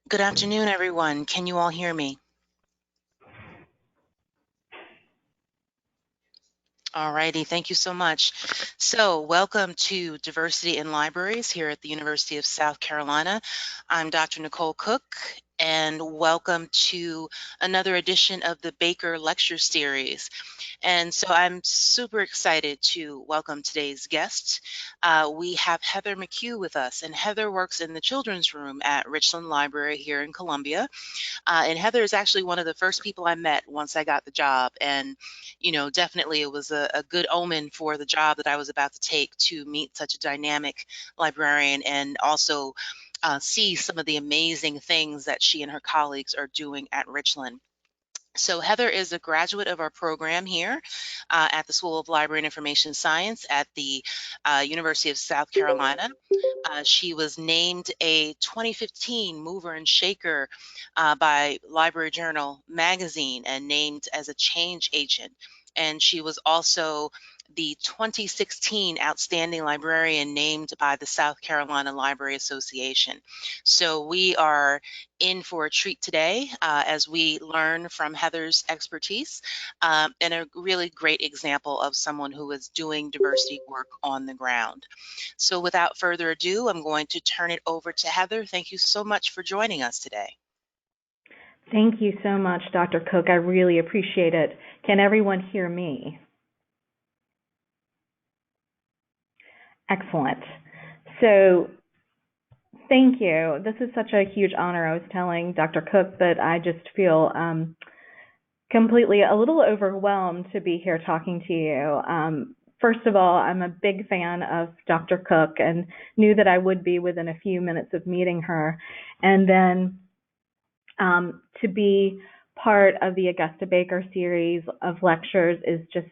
Good afternoon, everyone. Can you all hear me? All righty, thank you so much. So, welcome to Diversity in Libraries here at the University of South Carolina. I'm Dr. Nicole Cook, and welcome to another edition of the Baker Lecture Series. And so I'm super excited to welcome today's guest. We have Heather McCue with us, and Heather works in the children's room at Richland Library here in Columbia. And Heather is actually one of the first people I met once I got the job. And, definitely it was a good omen for the job that I was about to take to meet such a dynamic librarian and also see some of the amazing things that she and her colleagues are doing at Richland. So Heather is a graduate of our program here at the School of Library and Information Science at the University of South Carolina. She was named a 2015 Mover and Shaker by Library Journal magazine and named as a change agent. And she was also the 2016 Outstanding Librarian named by the South Carolina Library Association. So we are in for a treat today as we learn from Heather's expertise and a really great example of someone who is doing diversity work on the ground. So without further ado, I'm going to turn it over to Heather. Thank you so much for joining us today. Thank you so much, Dr. Cook. I really appreciate it. Can everyone hear me? Excellent. So thank you. This is such a huge honor. I was telling Dr. Cook that I just feel completely a little overwhelmed to be here talking to you. First of all, I'm a big fan of Dr. Cook and knew that I would be within a few minutes of meeting her. And then to be part of the Augusta Baker series of lectures is just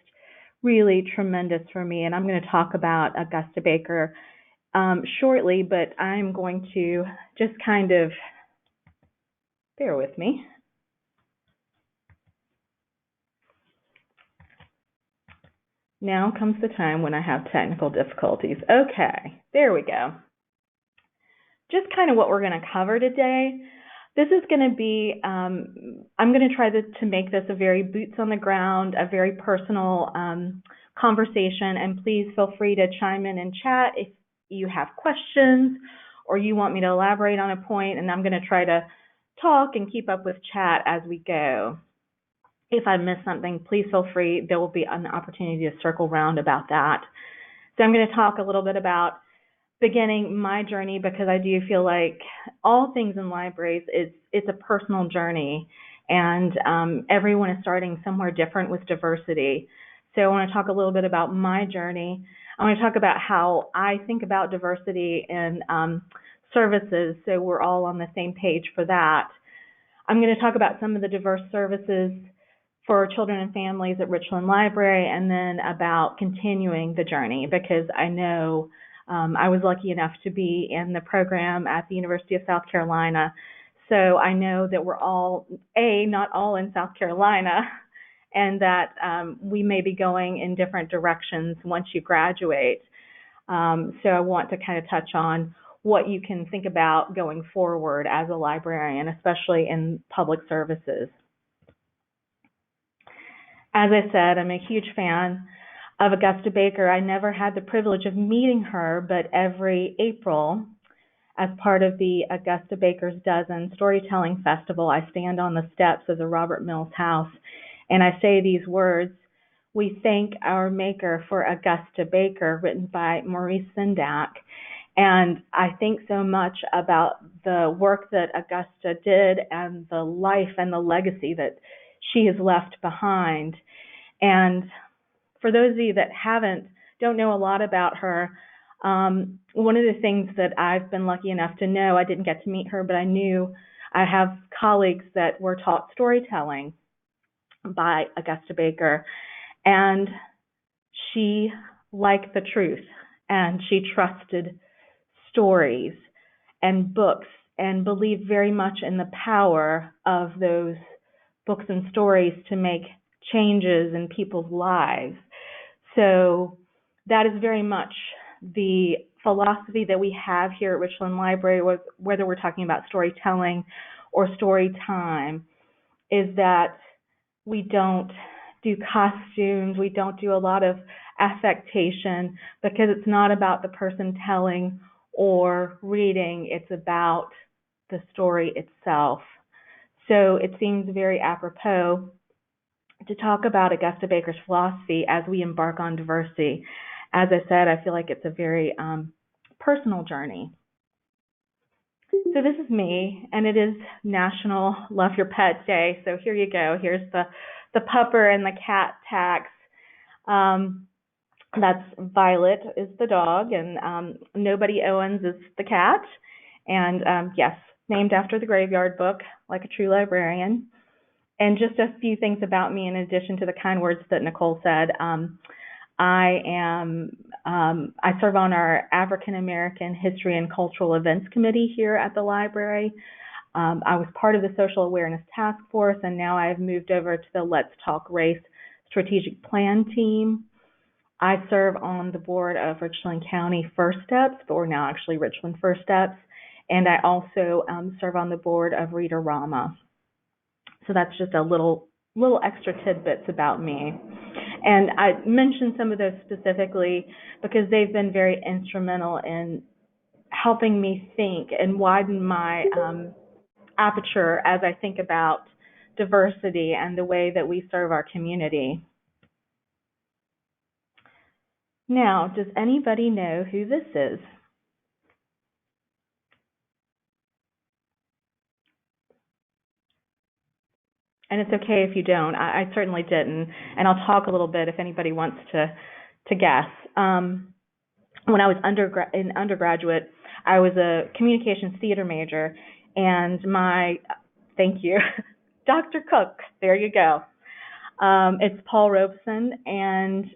really tremendous for me. And I'm going to talk about Augusta Baker shortly, but I'm going to just kind of bear with me. Now comes the time when I have technical difficulties. Okay, there we go. Just kind of what we're going to cover today. This is going to be, I'm going to try to make this a very boots on the ground, a very personal conversation, and please feel free to chime in chat if you have questions or you want me to elaborate on a point, and I'm going to try to talk and keep up with chat as we go. If I miss something, please feel free. There will be an opportunity to circle around about that. So I'm going to talk a little bit about beginning my journey because I do feel like all things in libraries it's a personal journey, and everyone is starting somewhere different with diversity. So I want to talk a little bit about my journey. I want to talk about how I think about diversity in services, so we're all on the same page for that. I'm going to talk about some of the diverse services for children and families at Richland Library, and then about continuing the journey, because I know I was lucky enough to be in the program at the University of South Carolina. So I know that we're all, not all in South Carolina, and that we may be going in different directions once you graduate. So I want to kind of touch on what you can think about going forward as a librarian, especially in public services. As I said, I'm a huge fan of Augusta Baker. I never had the privilege of meeting her, but every April, as part of the Augusta Baker's Dozen Storytelling Festival, I stand on the steps of the Robert Mills House and I say these words: "We thank our maker for Augusta Baker," written by Maurice Sendak. And I think so much about the work that Augusta did and the life and the legacy that she has left behind. And for those of you that don't know a lot about her, one of the things that I've been lucky enough to know, I didn't get to meet her, but I knew I have colleagues that were taught storytelling by Augusta Baker, and she liked the truth, and she trusted stories and books and believed very much in the power of those books and stories to make changes in people's lives. So that is very much the philosophy that we have here at Richland Library, whether we're talking about storytelling or story time, is that we don't do costumes, we don't do a lot of affectation, because it's not about the person telling or reading, it's about the story itself. So it seems very apropos to talk about Augusta Baker's philosophy as we embark on diversity. As I said, I feel like it's a very personal journey. So this is me, and it is National Love Your Pet Day. So here you go. Here's the pupper and the cat tax. That's Violet is the dog, and Nobody Owens is the cat. And yes, named after the graveyard book, like a true librarian. And just a few things about me in addition to the kind words that Nicole said. I serve on our African American History and Cultural Events Committee here at the library. I was part of the Social Awareness Task Force, and now I've moved over to the Let's Talk Race Strategic Plan team. I serve on the board of Richland County First Steps, but we're now actually Richland First Steps, and I also serve on the board of Read-a-Rama. So that's just a little extra tidbits about me. And I mentioned some of those specifically because they've been very instrumental in helping me think and widen my aperture as I think about diversity and the way that we serve our community. Now, does anybody know who this is? And it's okay if you don't. I certainly didn't, and I'll talk a little bit if anybody wants to guess. When I was in undergraduate, I was a communications theater major, and thank you, Dr. Cook, there you go. It's Paul Robeson, and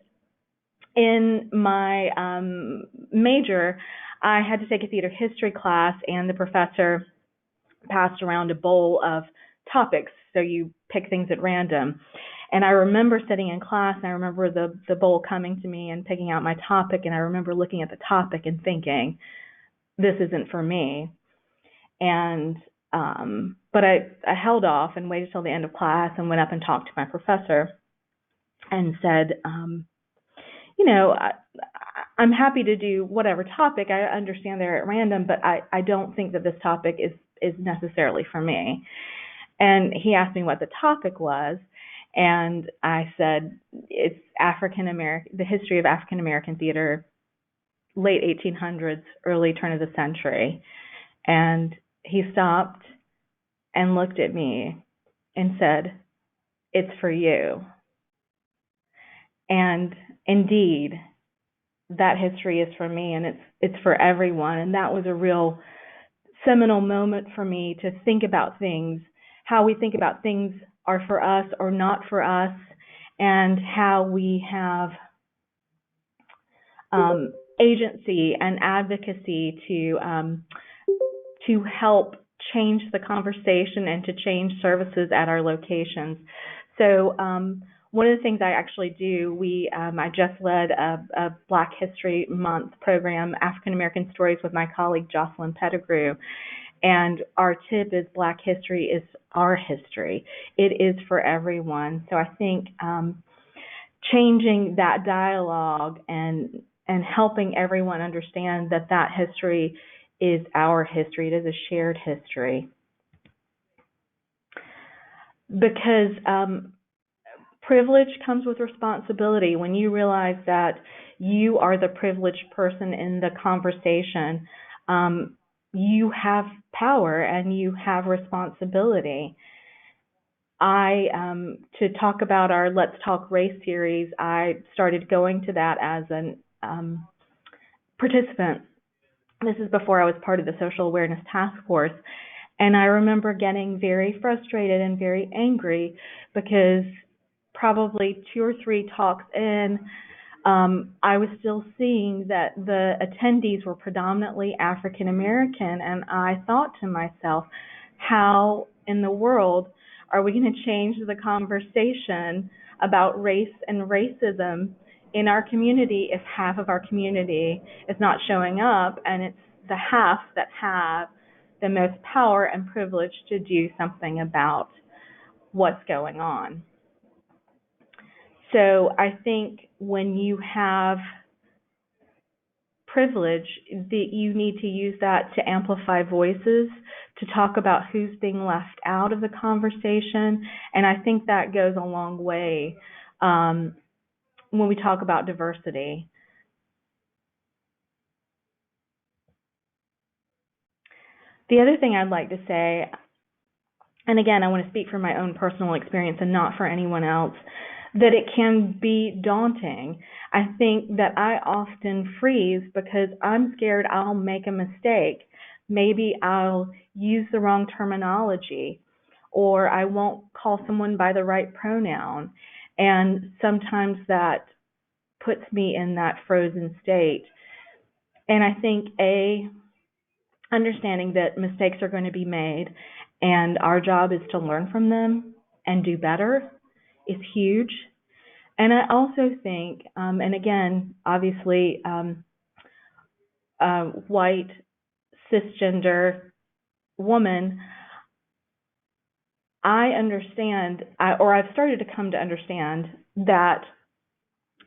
in my major, I had to take a theater history class, and the professor passed around a bowl of topics, so you pick things at random. And I remember sitting in class, and I remember the bowl coming to me and picking out my topic, and I remember looking at the topic and thinking, this isn't for me. And but I held off and waited till the end of class and went up and talked to my professor and said, I'm happy to do whatever topic. I understand they're at random, but I don't think that this topic is necessarily for me. And he asked me what the topic was, and I said, it's the history of African American theater, late 1800s, early turn of the century. And he stopped and looked at me and said, it's for you. And indeed, that history is for me, and it's for everyone. And that was a real seminal moment for me to think about things, how we think about things are for us or not for us, and how we have agency and advocacy to help change the conversation and to change services at our locations. So one of the things I actually do, I just led a Black History Month program, African American Stories, with my colleague Jocelyn Pettigrew. And our tip is Black history is our history. It is for everyone. So I think changing that dialogue and helping everyone understand that history is our history. It is a shared history. Because privilege comes with responsibility. When you realize that you are the privileged person in the conversation, you have power and you have responsibility. To talk about our Let's Talk Race series, I started going to that as an participant. This is before I was part of the Social Awareness Task Force. And I remember getting very frustrated and very angry because probably 2 or 3 talks in, I was still seeing that the attendees were predominantly African American, and I thought to myself, how in the world are we going to change the conversation about race and racism in our community, if half of our community is not showing up, and it's the half that have the most power and privilege to do something about what's going on. So I think when you have privilege, that you need to use that to amplify voices, to talk about who's being left out of the conversation, and I think that goes a long way when we talk about diversity. The other thing I'd like to say, and again, I want to speak from my own personal experience and not for anyone else, that it can be daunting. I think that I often freeze because I'm scared I'll make a mistake. Maybe I'll use the wrong terminology, or I won't call someone by the right pronoun. And sometimes that puts me in that frozen state. And I think understanding that mistakes are going to be made and our job is to learn from them and do better is huge. And I also think, and again, obviously, white, cisgender woman, I understand, or I've started to come to understand that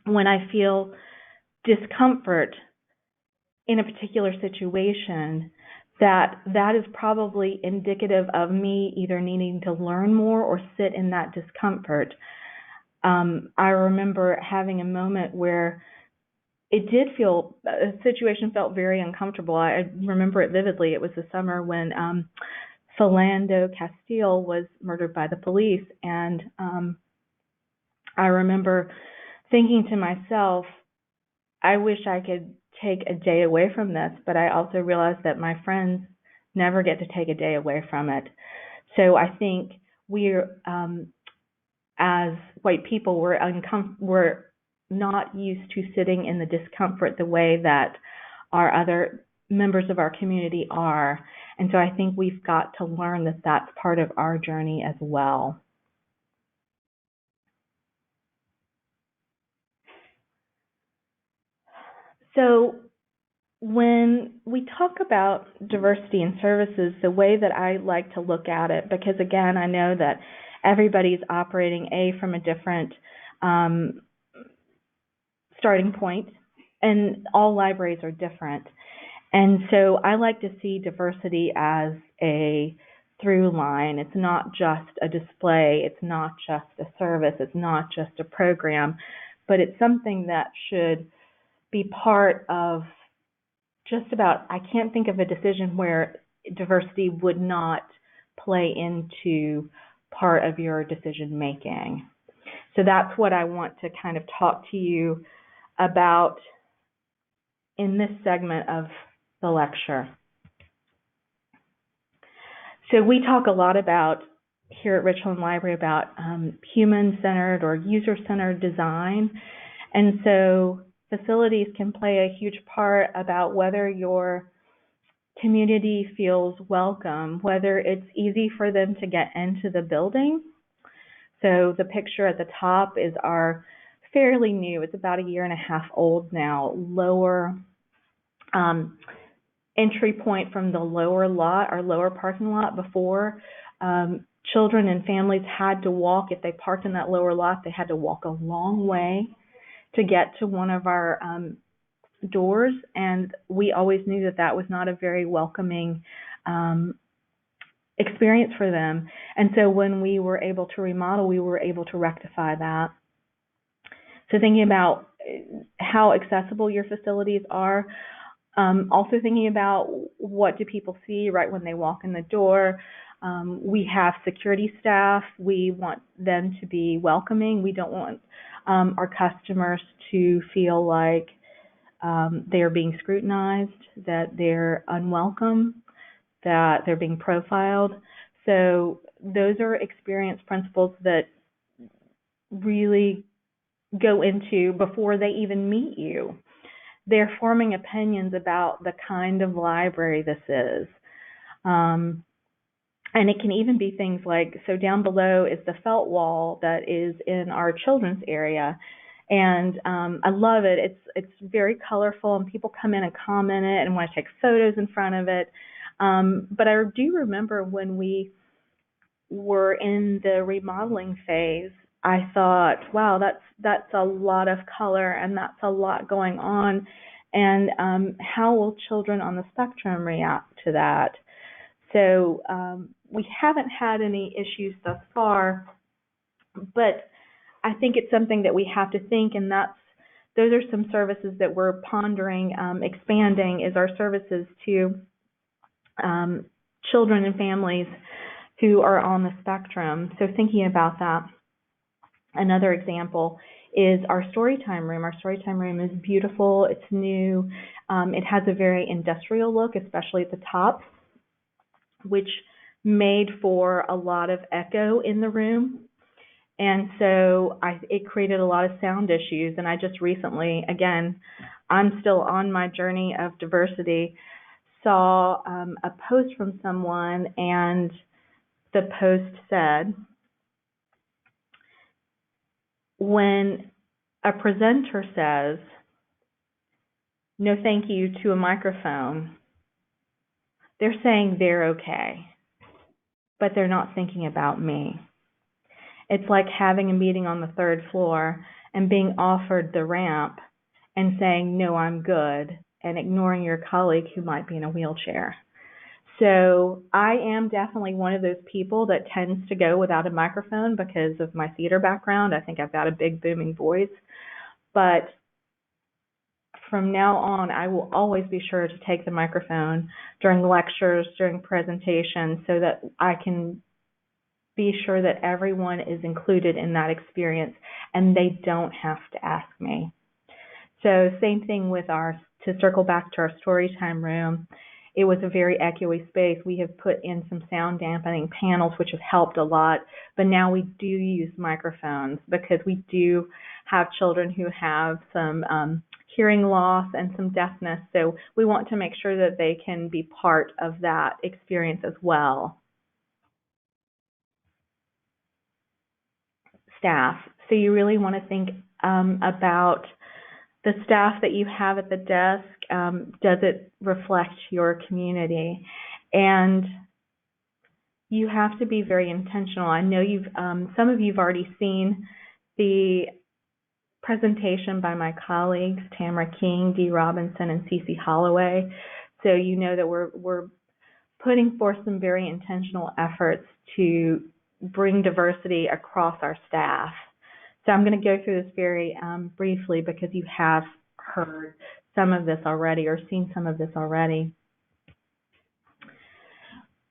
when I feel discomfort in a particular situation, that is probably indicative of me either needing to learn more or sit in that discomfort. I remember having a moment where a situation felt very uncomfortable. I remember it vividly. It was the summer when Philando Castile was murdered by the police, and I remember thinking to myself, I wish I could take a day away from this, but I also realized that my friends never get to take a day away from it. So I think we're, as white people, we're not used to sitting in the discomfort the way that our other members of our community are. And so I think we've got to learn that that's part of our journey as well. So when we talk about diversity in services, the way that I like to look at it, because again, I know that everybody's operating from a different starting point, and all libraries are different. And so I like to see diversity as a through line. It's not just a display, it's not just a service, it's not just a program, but it's something that should be part of just about, I can't think of a decision where diversity would not play into part of your decision making. So that's what I want to kind of talk to you about in this segment of the lecture. So we talk a lot about here at Richland Library about human-centered or user-centered design. And so facilities can play a huge part about whether your community feels welcome, whether it's easy for them to get into the building. So the picture at the top is our fairly new, it's about 1.5 years old now, lower entry point from the lower lot, our lower parking lot. Before, children and families had to walk. If they parked in that lower lot, they had to walk a long way to get to one of our doors, and we always knew that that was not a very welcoming experience for them. And so when we were able to remodel, we were able to rectify that. So thinking about how accessible your facilities are, also thinking about what do people see right when they walk in the door. We have security staff. We want them to be welcoming. We don't want our customers to feel like they're being scrutinized, that they're unwelcome, that they're being profiled. So those are experience principles that really go into before they even meet you. They're forming opinions about the kind of library this is. And it can even be things like, so down below is the felt wall that is in our children's area. And I love it. It's very colorful, and people come in and comment it and want to take photos in front of it. But I do remember when we were in the remodeling phase, I thought, wow, that's a lot of color and that's a lot going on. And how will children on the spectrum react to that? So we haven't had any issues thus far, but I think it's something that we have to think, and those are some services that we're pondering expanding, is our services to children and families who are on the spectrum. So thinking about that, another example is our Storytime room. Our Storytime room is beautiful. It's new. It has a very industrial look, especially at the top, which made for a lot of echo in the room. And so it created a lot of sound issues. And I just recently, again, I'm still on my journey of diversity, saw a post from someone, and the post said, when a presenter says, no thank you to a microphone, they're saying they're okay, but they're not thinking about me. It's like having a meeting on the third floor and being offered the ramp and saying, no, I'm good, and ignoring your colleague who might be in a wheelchair. So I am definitely one of those people that tends to go without a microphone because of my theater background. I think I've got a big booming voice. But from now on, I will always be sure to take the microphone during lectures, during presentations, so that I can be sure that everyone is included in that experience and they don't have to ask me. So same thing with to circle back to our Storytime room, it was a very echoey space. We have put in some sound dampening panels, which have helped a lot, but now we do use microphones because we do have children who have some hearing loss and some deafness, so we want to make sure that they can be part of that experience as well. Staff. So you really want to think about the staff that you have at the desk. Does it reflect your community? And you have to be very intentional. I know some of you've already seen the presentation by my colleagues, Tamara King, Dee Robinson, and Cece Holloway. So you know that we're putting forth some very intentional efforts to bring diversity across our staff. So I'm going to go through this very briefly because you have heard some of this already or seen some of this already.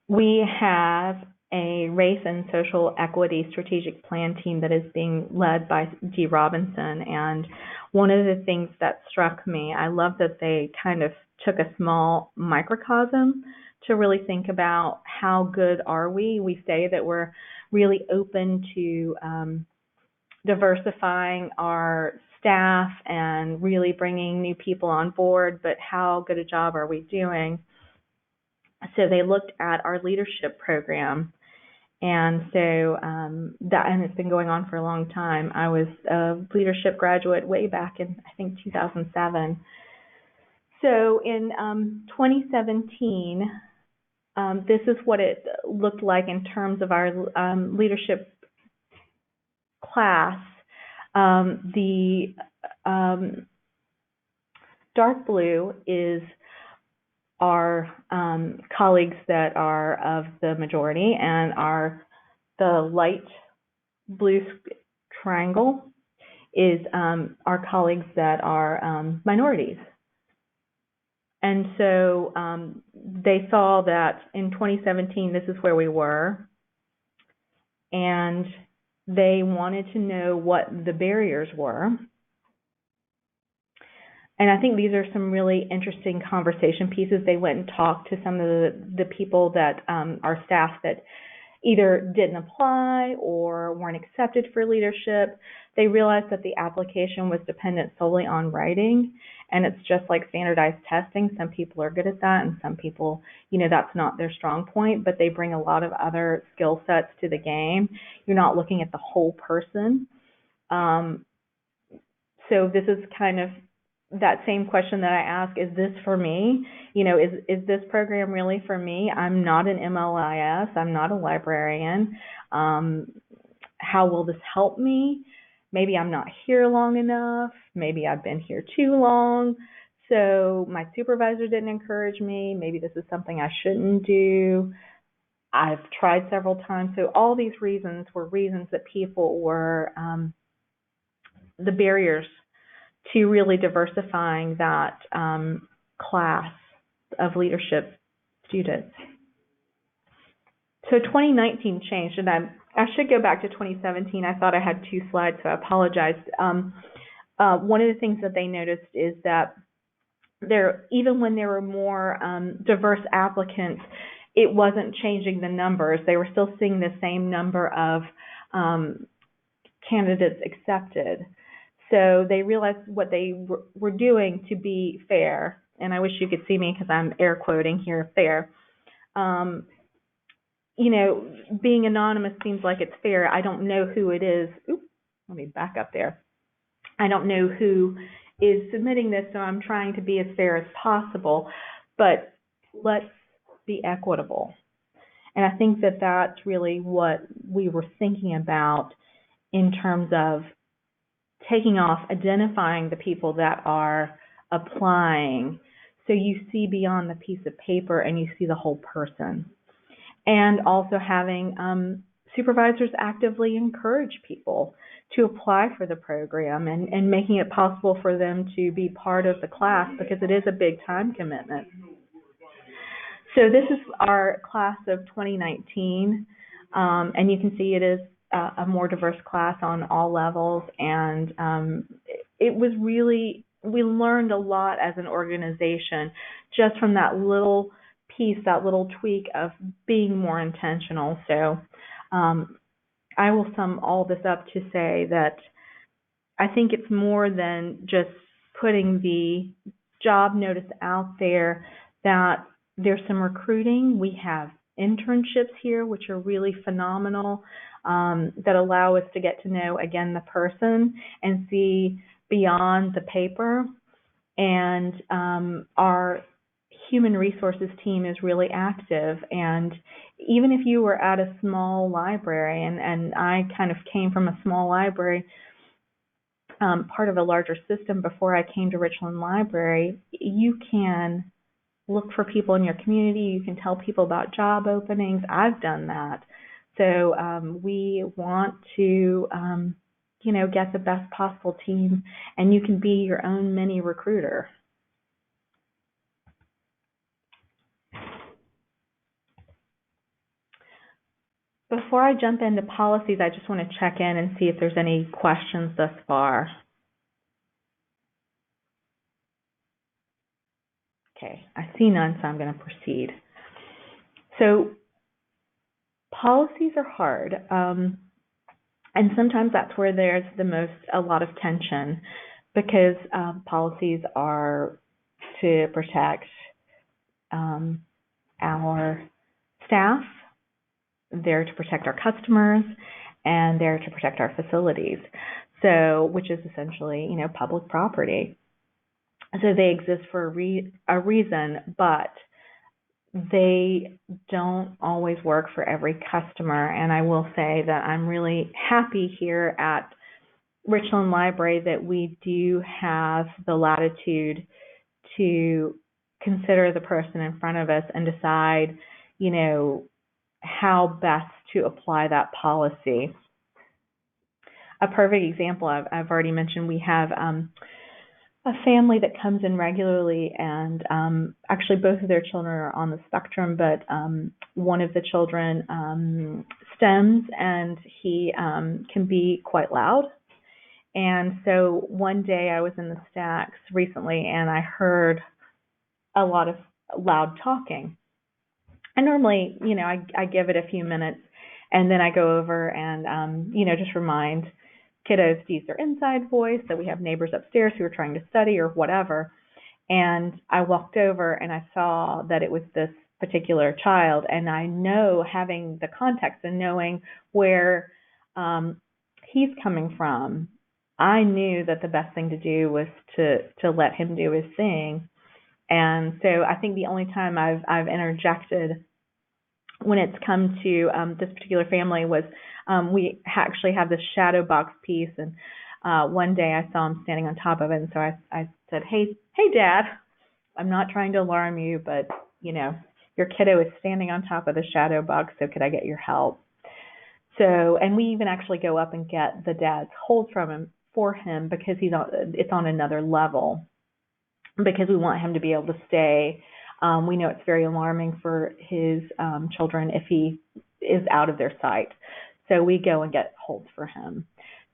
We have a race and social equity strategic plan team that is being led by Dee Robinson. And one of the things that struck me, I love that they kind of took a small microcosm to really think about how good are we. We say that we're really open to diversifying our staff and really bringing new people on board, but how good a job are we doing? So they looked at our leadership program, and so and it's been going on for a long time. I was a leadership graduate way back in, I think, 2007. So in 2017, this is what it looked like in terms of our leadership class. The dark blue is our colleagues that are of the majority, and the light blue triangle is our colleagues that are minorities. And so they saw that in 2017, this is where we were, and they wanted to know what the barriers were. And I think these are some really interesting conversation pieces. They went and talked to some of the people that our staff that either didn't apply or weren't accepted for leadership. They realized that the application was dependent solely on writing, and it's just like standardized testing. Some people are good at that, and some people, that's not their strong point, but they bring a lot of other skill sets to the game. You're not looking at the whole person. So this is kind of that same question that I ask, is this for me? Is this program really for me? I'm not an MLIS. I'm not a librarian. How will this help me? Maybe I'm not here long enough. Maybe I've been here too long. So my supervisor didn't encourage me. Maybe this is something I shouldn't do. I've tried several times. So all these reasons were reasons that people were the barriers to really diversifying that class of leadership students. So 2019 changed, and I should go back to 2017. I thought I had 2 slides, so I apologize. One of the things that they noticed is that even when there were more diverse applicants, it wasn't changing the numbers. They were still seeing the same number of candidates accepted. So they realized what they were doing to be fair, and I wish you could see me because I'm air quoting here, fair. Being anonymous seems like it's fair. I don't know who it is. Oops, let me back up there. I don't know who is submitting this, so I'm trying to be as fair as possible, but let's be equitable. And I think that that's really what we were thinking about in terms of taking off, identifying the people that are applying, so you see beyond the piece of paper and you see the whole person. And also having supervisors actively encourage people to apply for the program and making it possible for them to be part of the class, because it is a big time commitment. So this is our class of 2019, and you can see it is a more diverse class on all levels, and it was really, we learned a lot as an organization just from that little piece, that little tweak of being more intentional. So I will sum all this up to say that I think it's more than just putting the job notice out there, that there's some recruiting. We have internships here, which are really phenomenal, that allow us to get to know, again, the person and see beyond the paper. And our human resources team is really active. And even if you were at a small library, and I kind of came from a small library, part of a larger system before I came to Richland Library, you can look for people in your community. You can tell people about job openings. I've done that. So we want to, get the best possible team, and you can be your own mini recruiter. Before I jump into policies, I just want to check in and see if there's any questions thus far. Okay, I see none, so I'm going to proceed. So policies are hard, and sometimes that's where there's a lot of tension, because policies are to protect our staff, they're to protect our customers, and they're to protect our facilities, which is essentially, public property. So they exist for a reason, but they don't always work for every customer. And I will say that I'm really happy here at Richland Library that we do have the latitude to consider the person in front of us and decide, how best to apply that policy. A perfect example, I've already mentioned, we have a family that comes in regularly, and actually both of their children are on the spectrum, but one of the children stems, and he can be quite loud. And so one day I was in the stacks recently, and I heard a lot of loud talking. And normally, I give it a few minutes, and then I go over and, just remind kiddos to use their inside voice, that we have neighbors upstairs who are trying to study or whatever. And I walked over and I saw that it was this particular child, and I know, having the context and knowing where he's coming from, I knew that the best thing to do was to let him do his thing. And so I think the only time I've interjected when it's come to this particular family was we actually have this shadow box piece, and one day I saw him standing on top of it, and so I said, hey, Dad, I'm not trying to alarm you, but your kiddo is standing on top of the shadow box, so could I get your help? So, and we even actually go up and get the dad's hold from him for him because it's on another level, because we want him to be able to stay. We know it's very alarming for his children if he is out of their sight. So we go and get holds for him.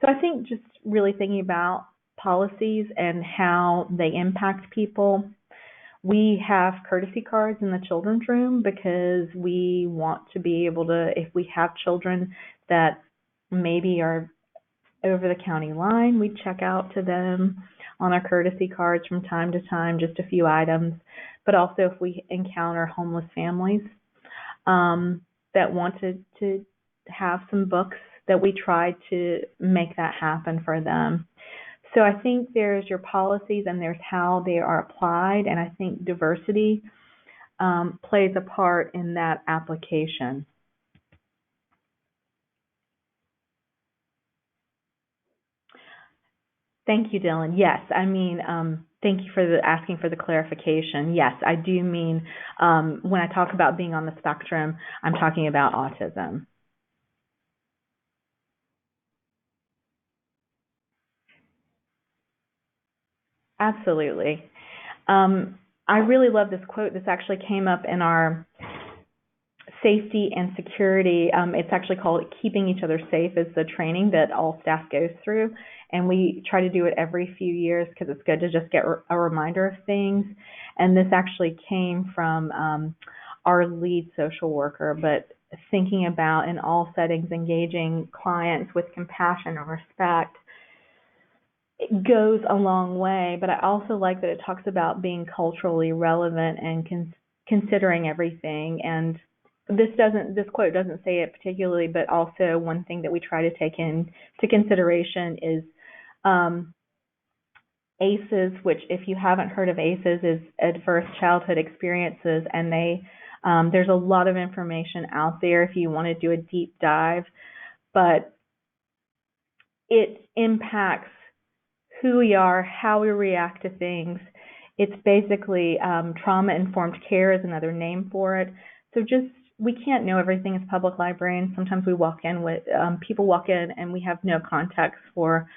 So I think just really thinking about policies and how they impact people. We have courtesy cards in the children's room because we want to be able to, if we have children that maybe are over the county line, we check out to them on our courtesy cards from time to time, just a few items. But also if we encounter homeless families that wanted to have some books, that we try to make that happen for them. So I think there's your policies and there's how they are applied, and I think diversity plays a part in that application. Thank you, Dylan. Yes, I mean, thank you for asking for the clarification. Yes, I do mean when I talk about being on the spectrum, I'm talking about autism. Absolutely. I really love this quote. This actually came up in our safety and security. It's actually called Keeping Each Other Safe, is the training that all staff goes through. And we try to do it every few years because it's good to just get a reminder of things. And this actually came from our lead social worker, but thinking about in all settings engaging clients with compassion and respect, it goes a long way. But I also like that it talks about being culturally relevant and considering everything. And this quote doesn't say it particularly, but also one thing that we try to take into consideration is ACEs, which if you haven't heard of ACEs is Adverse Childhood Experiences, and there's a lot of information out there if you want to do a deep dive, but it impacts who we are, how we react to things. It's basically trauma-informed care is another name for it. So we can't know everything as public librarians. Sometimes we walk in with people walk in and we have no context for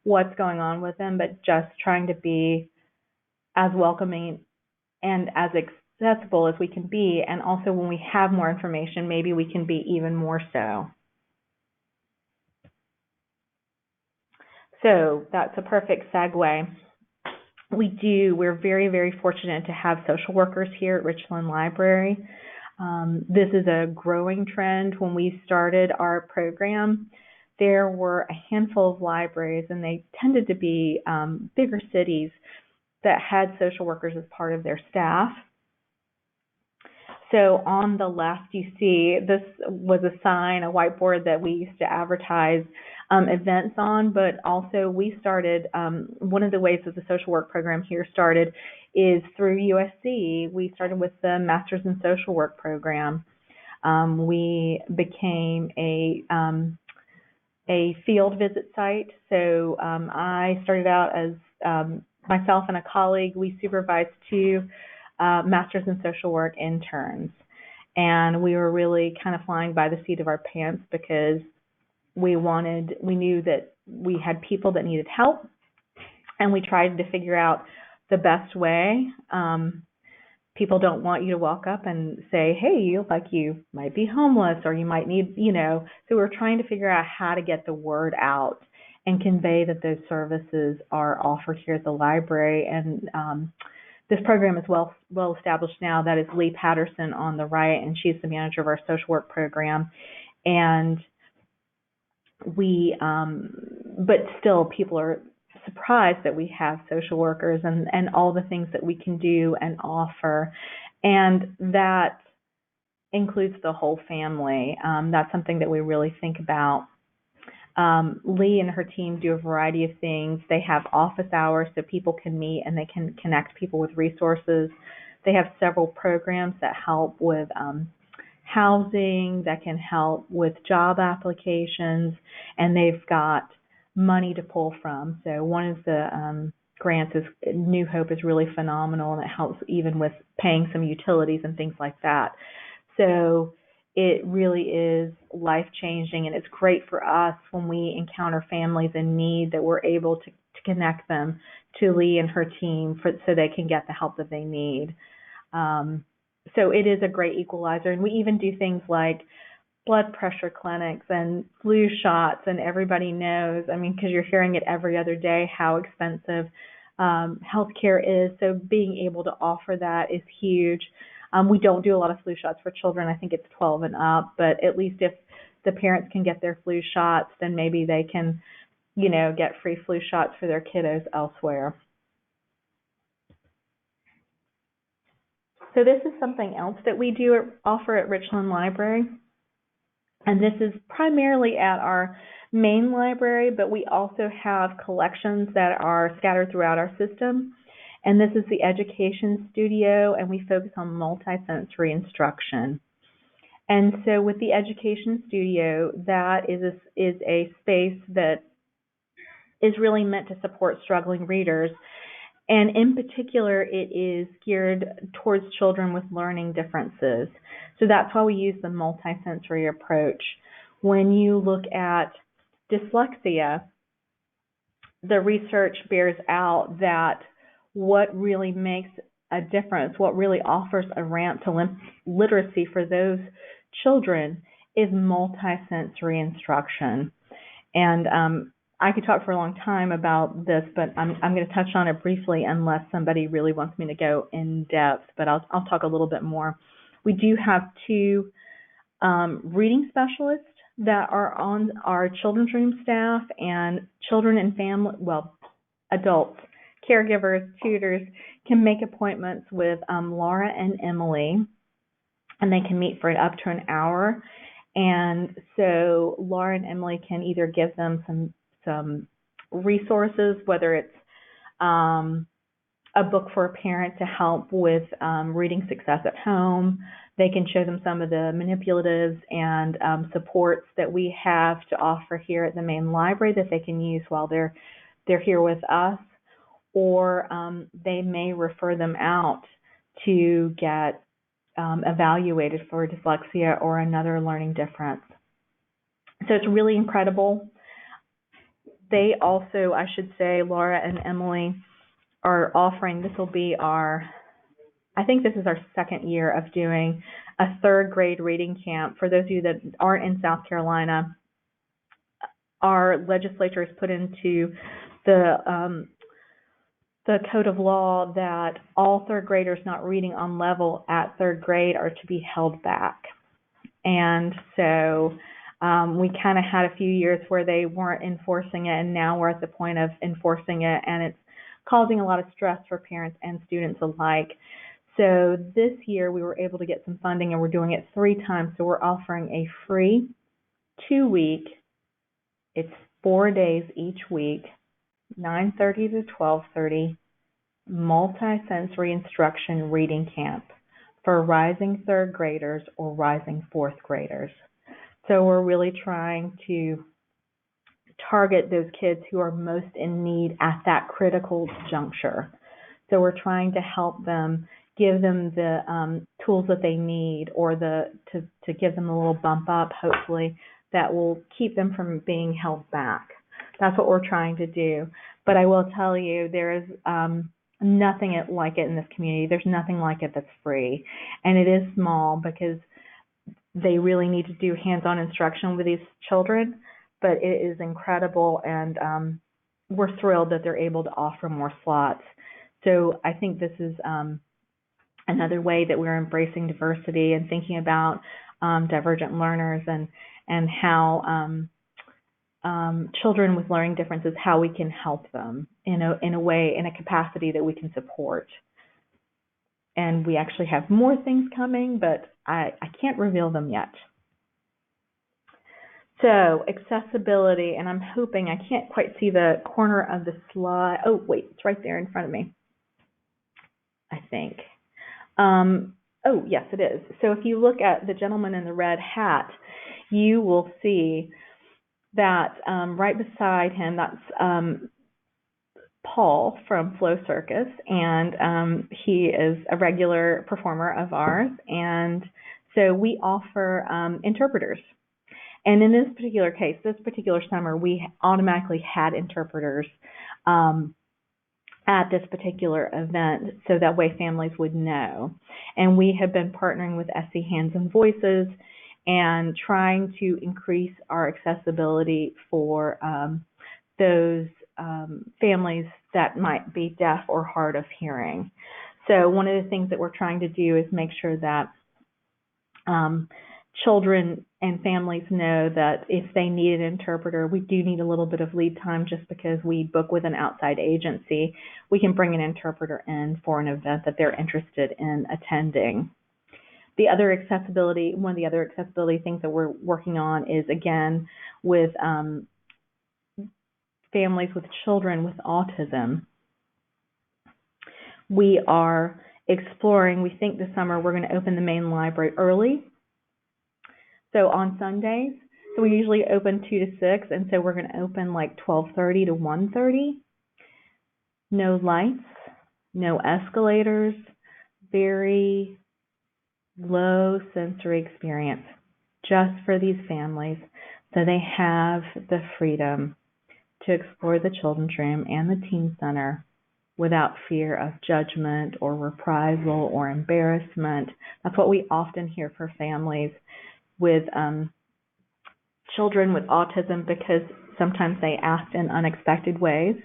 what's going on with them, but just trying to be as welcoming and as accessible as we can be. And also when we have more information, maybe we can be even more so. So that's a perfect segue. We're very, very fortunate to have social workers here at Richland Library. This is a growing trend. When we started our program, there were a handful of libraries, and they tended to be bigger cities that had social workers as part of their staff. So on the left, you see this was a sign, a whiteboard that we used to advertise events on, but also we started, one of the ways that the social work program here started is through USC. We started with the Masters in Social Work program. We became a field visit site. So I started out as myself and a colleague, we supervised 2 Masters in Social Work interns. And we were really kind of flying by the seat of our pants because we knew that we had people that needed help, and we tried to figure out the best way. People don't want you to walk up and say, hey, you look like you might be homeless or you might need, so we're trying to figure out how to get the word out and convey that those services are offered here at the library. And this program is well established now. That is Lee Patterson on the right, and she's the manager of our social work program. And but still people are surprised that we have social workers and all the things that we can do and offer. And that includes the whole family. That's something that we really think about. Lee and her team do a variety of things. They have office hours so people can meet and they can connect people with resources. They have several programs that help with housing, that can help with job applications, and they've got money to pull from. So one of the grants is New Hope is really phenomenal, and it helps even with paying some utilities and things like that. So it really is life-changing, and it's great for us when we encounter families in need that we're able to connect them to Lee and her team so they can get the help that they need. So it is a great equalizer, and we even do things like blood pressure clinics and flu shots, and everybody knows, I mean, because you're hearing it every other day, how expensive healthcare is. So being able to offer that is huge. We don't do a lot of flu shots for children. I think it's 12 and up, but at least if the parents can get their flu shots, then maybe they can, get free flu shots for their kiddos elsewhere. So this is something else that we offer at Richland Library. And this is primarily at our main library, but we also have collections that are scattered throughout our system. And this is the Education Studio, and we focus on multisensory instruction. And so with the Education Studio, that is a space that is really meant to support struggling readers. And in particular, it is geared towards children with learning differences. So that's why we use the multisensory approach. When you look at dyslexia, the research bears out that what really makes a difference, what really offers a ramp to literacy for those children is multisensory instruction. And I could talk for a long time about this, but I'm going to touch on it briefly unless somebody really wants me to go in depth, but I'll talk a little bit more. We do have two reading specialists that are on our children's room staff, and children and family, adults, caregivers, tutors can make appointments with Laura and Emily, and they can meet for up to an hour. And so Laura and Emily can either give them some resources, whether it's a book for a parent to help with reading success at home. They can show them some of the manipulatives and supports that we have to offer here at the main library that they can use while they're here with us, or they may refer them out to get evaluated for dyslexia or another learning difference. So it's really incredible. They also, I should say, Laura and Emily are offering, this will be I think this is our second year of doing a third grade reading camp. For those of you that aren't in South Carolina, our legislature has put into the code of law that all third graders not reading on level at third grade are to be held back. And so we kind of had a few years where they weren't enforcing it, and now we're at the point of enforcing it, and it's causing a lot of stress for parents and students alike. So this year we were able to get some funding, and we're doing it 3 times. So we're offering a free 2-week, it's 4 days each week, 9:30 to 12:30, multi-sensory instruction reading camp for rising third graders or rising fourth graders. So we're really trying to target those kids who are most in need at that critical juncture. So we're trying to help them, give them the tools that they need, or to give them a little bump up, hopefully, that will keep them from being held back. That's what we're trying to do. But I will tell you, there is nothing like it in this community. There's nothing like it that's free. And it is small because they really need to do hands-on instruction with these children, but it is incredible, and we're thrilled that they're able to offer more slots. So I think this is another way that we're embracing diversity and thinking about divergent learners and how children with learning differences, how we can help them in a way, in a capacity that we can support. And we actually have more things coming, but I can't reveal them yet. So accessibility, and I'm hoping, I can't quite see the corner of the slide. Oh, wait, it's right there in front of me, I think. Oh, yes, it is. So if you look at the gentleman in the red hat, you will see that right beside him, that's Paul from Flow Circus, and he is a regular performer of ours, and so we offer interpreters. And in this particular case, this particular summer, we automatically had interpreters at this particular event, so that way families would know. And we have been partnering with SC Hands and Voices and trying to increase our accessibility for those families that might be deaf or hard of hearing. So one of the things that we're trying to do is make sure that children and families know that if they need an interpreter, we do need a little bit of lead time. Just because we book with an outside agency, we can bring an interpreter in for an event that they're interested in attending. The other accessibility, one of the other accessibility things that we're working on is, again, with families with children with autism. We are exploring, we think this summer we're going to open the main library early. So on Sundays, so we usually open 2 to 6, and so we're going to open like 12:30 to 1:30. No lights, no escalators, very low sensory experience just for these families, so they have the freedom to explore the children's room and the teen center without fear of judgment or reprisal or embarrassment. That's what we often hear for families with children with autism, because sometimes they act in unexpected ways.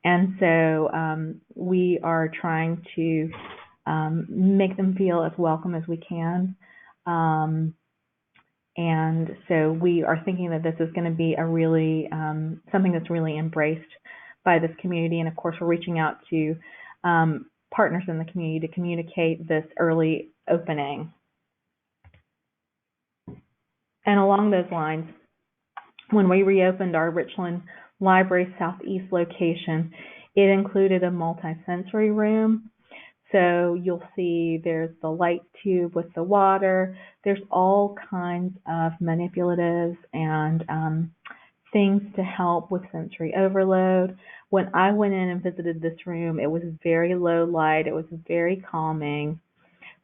And so we are trying to make them feel as welcome as we can. And so we are thinking that this is going to be a really something that's really embraced by this community. And of course, we're reaching out to partners in the community to communicate this early opening. And along those lines, when we reopened our Richland Library Southeast location, it included a multi-sensory room. So you'll see there's the light tube with the water. There's all kinds of manipulatives and things to help with sensory overload. When I went in and visited this room, it was very low light. It was very calming.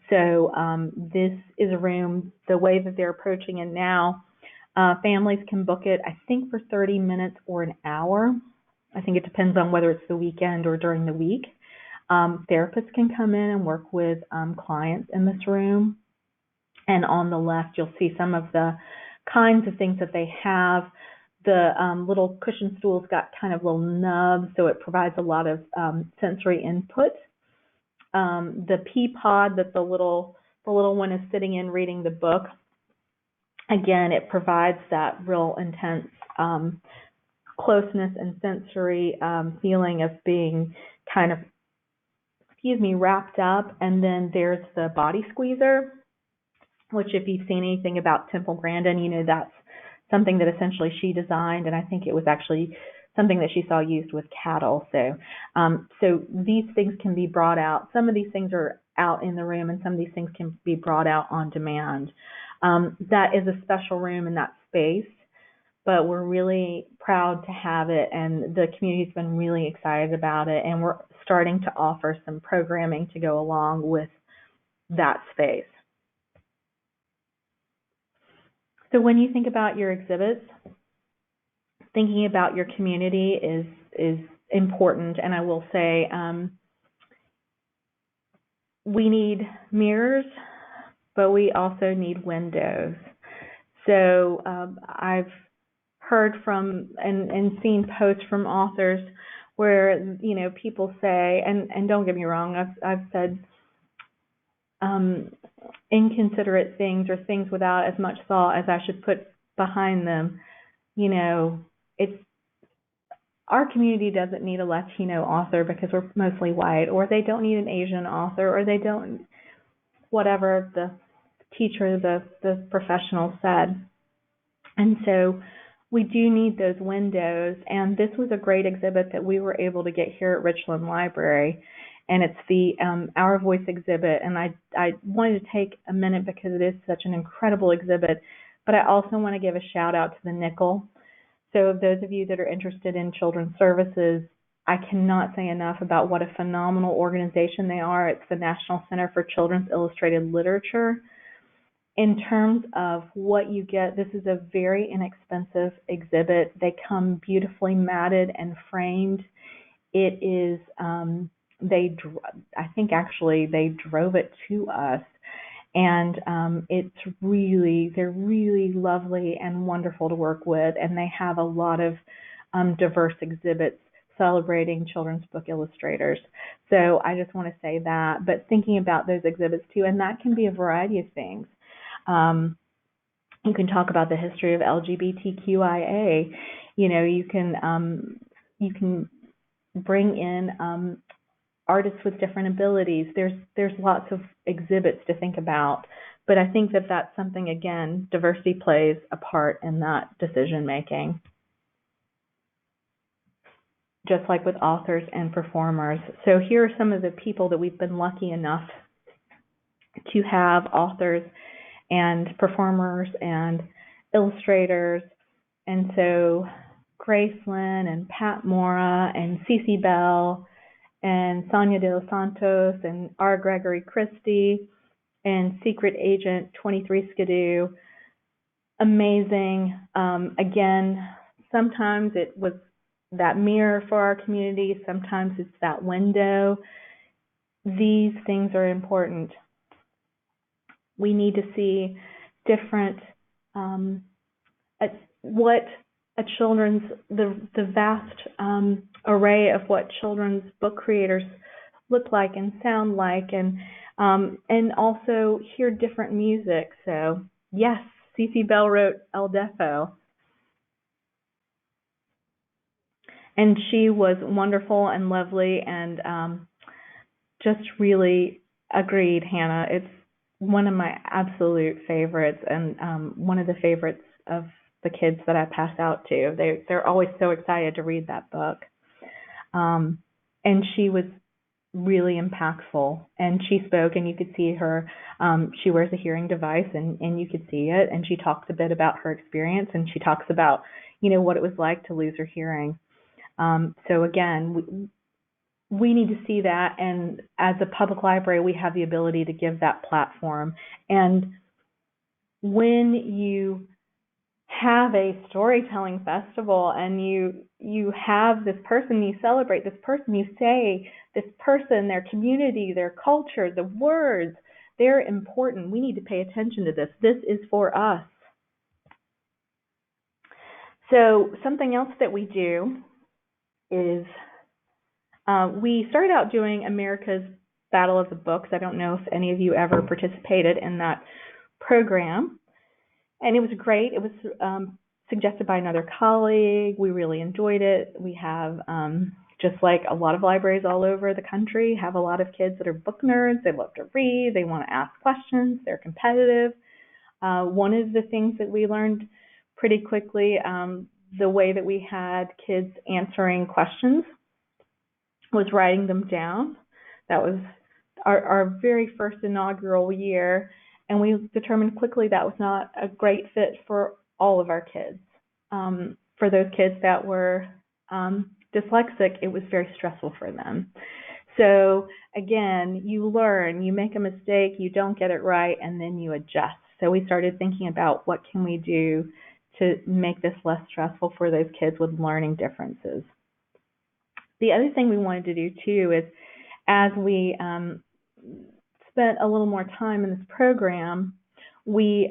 So this is a room, the way that they're approaching it now, families can book it, I think, for 30 minutes or an hour. I think it depends on whether it's the weekend or during the week. Therapists can come in and work with clients in this room. And on the left, you'll see some of the kinds of things that they have. The little cushion stools got kind of little nubs, so it provides a lot of sensory input. The pea pod that the little one is sitting in reading the book, again, it provides that real intense closeness and sensory feeling of being kind of, wrapped up. And then there's the body squeezer, which if you've seen anything about Temple Grandin, you know that's something that essentially she designed, and I think it was actually something that she saw used with cattle. So these things can be brought out. Some of these things are out in the room, and some of these things can be brought out on demand. That is a special room in that space, but we're really proud to have it, and the community's been really excited about it, and we're starting to offer some programming to go along with that space. So when you think about your exhibits, thinking about your community is important, and I will say we need mirrors, but we also need windows. So I've heard from and seen posts from authors where people say, and don't get me wrong, I've said inconsiderate things or things without as much thought as I should put behind them. It's our community doesn't need a Latino author because we're mostly white, or they don't need an Asian author, or they don't, whatever the teacher, the professional said. And so we do need those windows, and this was a great exhibit that we were able to get here at Richland Library, and it's the Our Voice exhibit. And I wanted to take a minute because it is such an incredible exhibit, but I also want to give a shout out to the Nickel. So those of you that are interested in children's services, I cannot say enough about what a phenomenal organization they are. It's the National Center for Children's Illustrated Literature. In terms of what you get, this is a very inexpensive exhibit. They come beautifully matted and framed. It is, I think actually they drove it to us, and they're really lovely and wonderful to work with, and they have a lot of diverse exhibits celebrating children's book illustrators. So I just want to say that, but thinking about those exhibits too, and that can be a variety of things. You can talk about the history of LGBTQIA. You can bring in artists with different abilities. There's lots of exhibits to think about, but I think that that's something, again, diversity plays a part in that decision making. Just like with authors and performers. So here are some of the people that we've been lucky enough to have authors and performers and illustrators. And so Gracelyn and Pat Mora and Cece Bell and Sonia de los Santos and R. Gregory Christie and Secret Agent 23 Skidoo. Amazing. Again, sometimes it was that mirror for our community. Sometimes it's that window. These things are important. We need to see different, what a children's, the vast array of what children's book creators look like and sound like, and also hear different music. So yes, Cece Bell wrote El Defo, and she was wonderful and lovely, and just really agreed, Hannah. It's one of my absolute favorites, and one of the favorites of the kids that I pass out to. They're always so excited to read that book. And she was really impactful, and she spoke, and you could see her. She wears a hearing device, and you could see it, and she talks a bit about her experience, and she talks about, what it was like to lose her hearing. So again, we need to see that, and as a public library, we have the ability to give that platform. And when you have a storytelling festival and you have this person, you celebrate this person, you say this person, their community, their culture, the words, they're important. We need to pay attention to this. This is for us. So something else that we do is we started out doing America's Battle of the Books. I don't know if any of you ever participated in that program. And it was great. It was suggested by another colleague. We really enjoyed it. We have, just like a lot of libraries all over the country, have a lot of kids that are book nerds. They love to read. They want to ask questions. They're competitive. One of the things that we learned pretty quickly, the way that we had kids answering questions was writing them down. That was our very first inaugural year, and we determined quickly that was not a great fit for all of our kids. For those kids that were dyslexic, it was very stressful for them. So again, you learn, you make a mistake, you don't get it right, and then you adjust. So we started thinking about what can we do to make this less stressful for those kids with learning differences. The other thing we wanted to do too is, as we spent a little more time in this program, we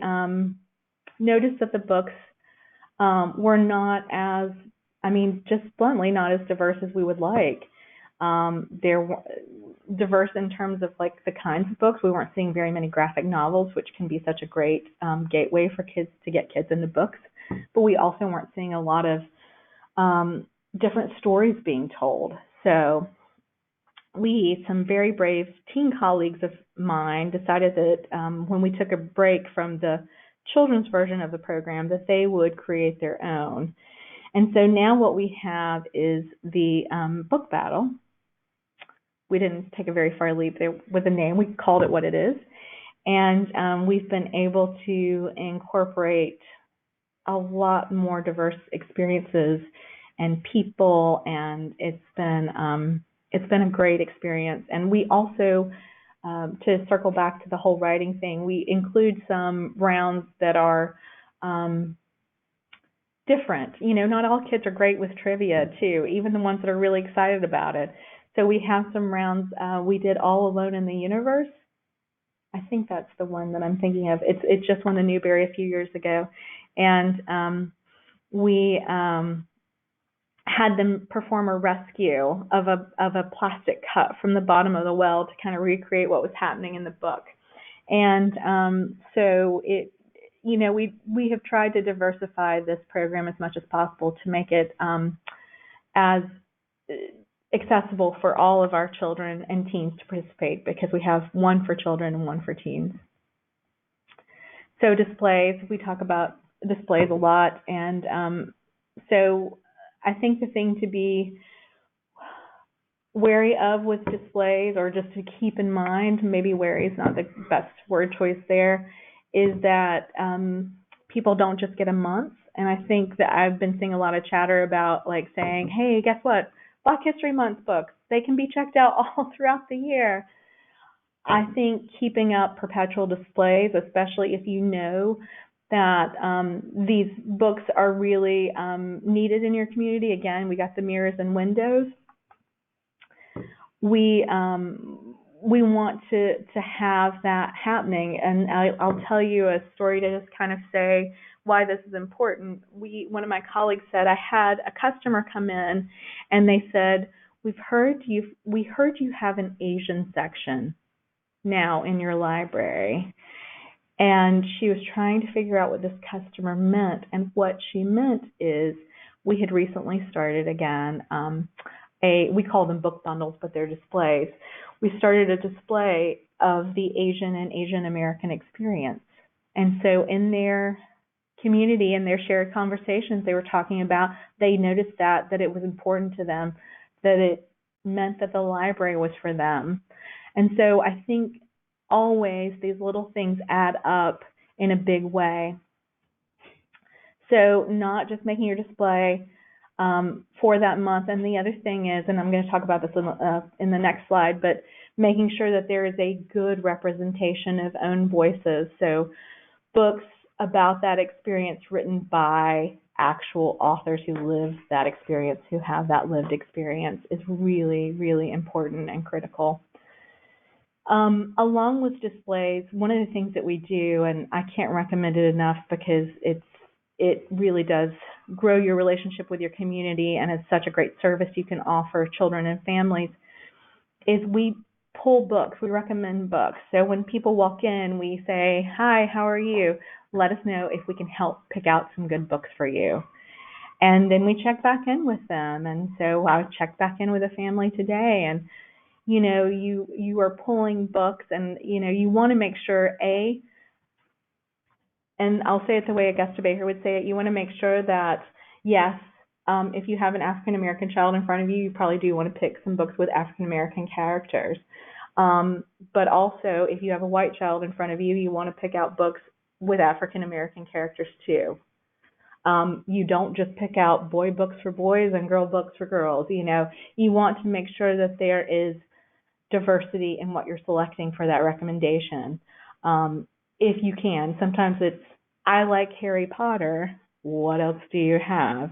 noticed that the books were not as, just bluntly, not as diverse as we would like. They're diverse in terms of like the kinds of books. We weren't seeing very many graphic novels, which can be such a great gateway for kids to get kids into books. But we also weren't seeing a lot of different stories being told. So we, some very brave teen colleagues of mine, decided that when we took a break from the children's version of the program, that they would create their own. And so now what we have is the book battle. We didn't take a very far leap there with the name. We called it what it is. And we've been able to incorporate a lot more diverse experiences and people, and it's been a great experience. And we also, to circle back to the whole writing thing, we include some rounds that are different. You know, not all kids are great with trivia too, even the ones that are really excited about it. So we have some rounds. We did All Alone in the Universe. I think that's the one that I'm thinking of. It just won the Newbery a few years ago, and we had them perform a rescue of a plastic cup from the bottom of the well to kind of recreate what was happening in the book. And so it, you know, we have tried to diversify this program as much as possible to make it as accessible for all of our children and teens to participate, because we have one for children and one for teens. So displays, we talk about displays a lot, and so I think the thing to be wary of with displays, or just to keep in mind, maybe wary is not the best word choice there, is that people don't just get a month. And I think that I've been seeing a lot of chatter about like saying, hey, guess what? Black History Month books, they can be checked out all throughout the year. I think keeping up perpetual displays, especially if you know that these books are really needed in your community. Again, we got the mirrors and windows. We want to have that happening, and I'll tell you a story to just kind of say why this is important. One of my colleagues said, I had a customer come in, and they said, we heard you have an Asian section now in your library. And she was trying to figure out what this customer meant, and what she meant is we had recently started again we call them book bundles, but they're displays. We started a display of the Asian and Asian American experience. And so in their community, in their shared conversations, they were talking about, they noticed that it was important to them, that it meant that the library was for them. And so I think always these little things add up in a big way. So not just making your display for that month. And the other thing is, and I'm going to talk about this in the next slide, but making sure that there is a good representation of own voices. So books about that experience written by actual authors who live that experience, who have that lived experience, is really, really important and critical. Along with displays, one of the things that we do, and I can't recommend it enough because it really does grow your relationship with your community, and it's such a great service you can offer children and families, is we pull books. We recommend books. So when people walk in, we say, hi, how are you? Let us know if we can help pick out some good books for you. And then we check back in with them. And so I checked back in with a family today, and you know, you are pulling books, and you know, you want to make sure, and I'll say it the way Augusta Baker would say it, you want to make sure that, yes, if you have an African American child in front of you, you probably do want to pick some books with African American characters. But also, if you have a white child in front of you, you want to pick out books with African American characters too. You don't just pick out boy books for boys and girl books for girls. You know, you want to make sure that there is diversity in what you're selecting for that recommendation. If you can. Sometimes it's, I like Harry Potter, what else do you have?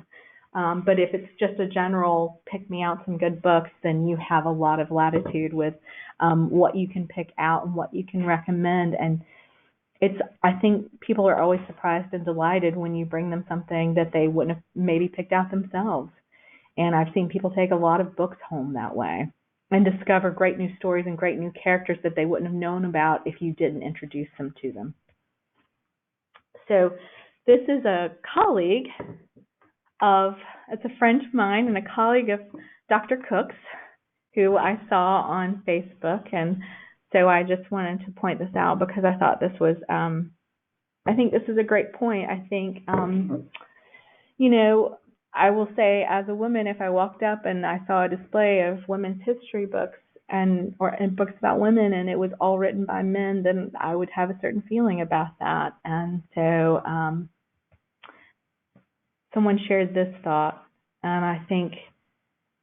But if it's just a general pick me out some good books, then you have a lot of latitude with what you can pick out and what you can recommend. And I think people are always surprised and delighted when you bring them something that they wouldn't have maybe picked out themselves. And I've seen people take a lot of books home that way and discover great new stories and great new characters that they wouldn't have known about if you didn't introduce them to them. So this is a colleague it's a friend of mine and a colleague of Dr. Cook's, who I saw on Facebook. And so I just wanted to point this out because I thought this was I think this is a great point. I think, you know, I will say as a woman, if I walked up and I saw a display of women's history books and books about women and it was all written by men, then I would have a certain feeling about that. And so someone shared this thought, and I think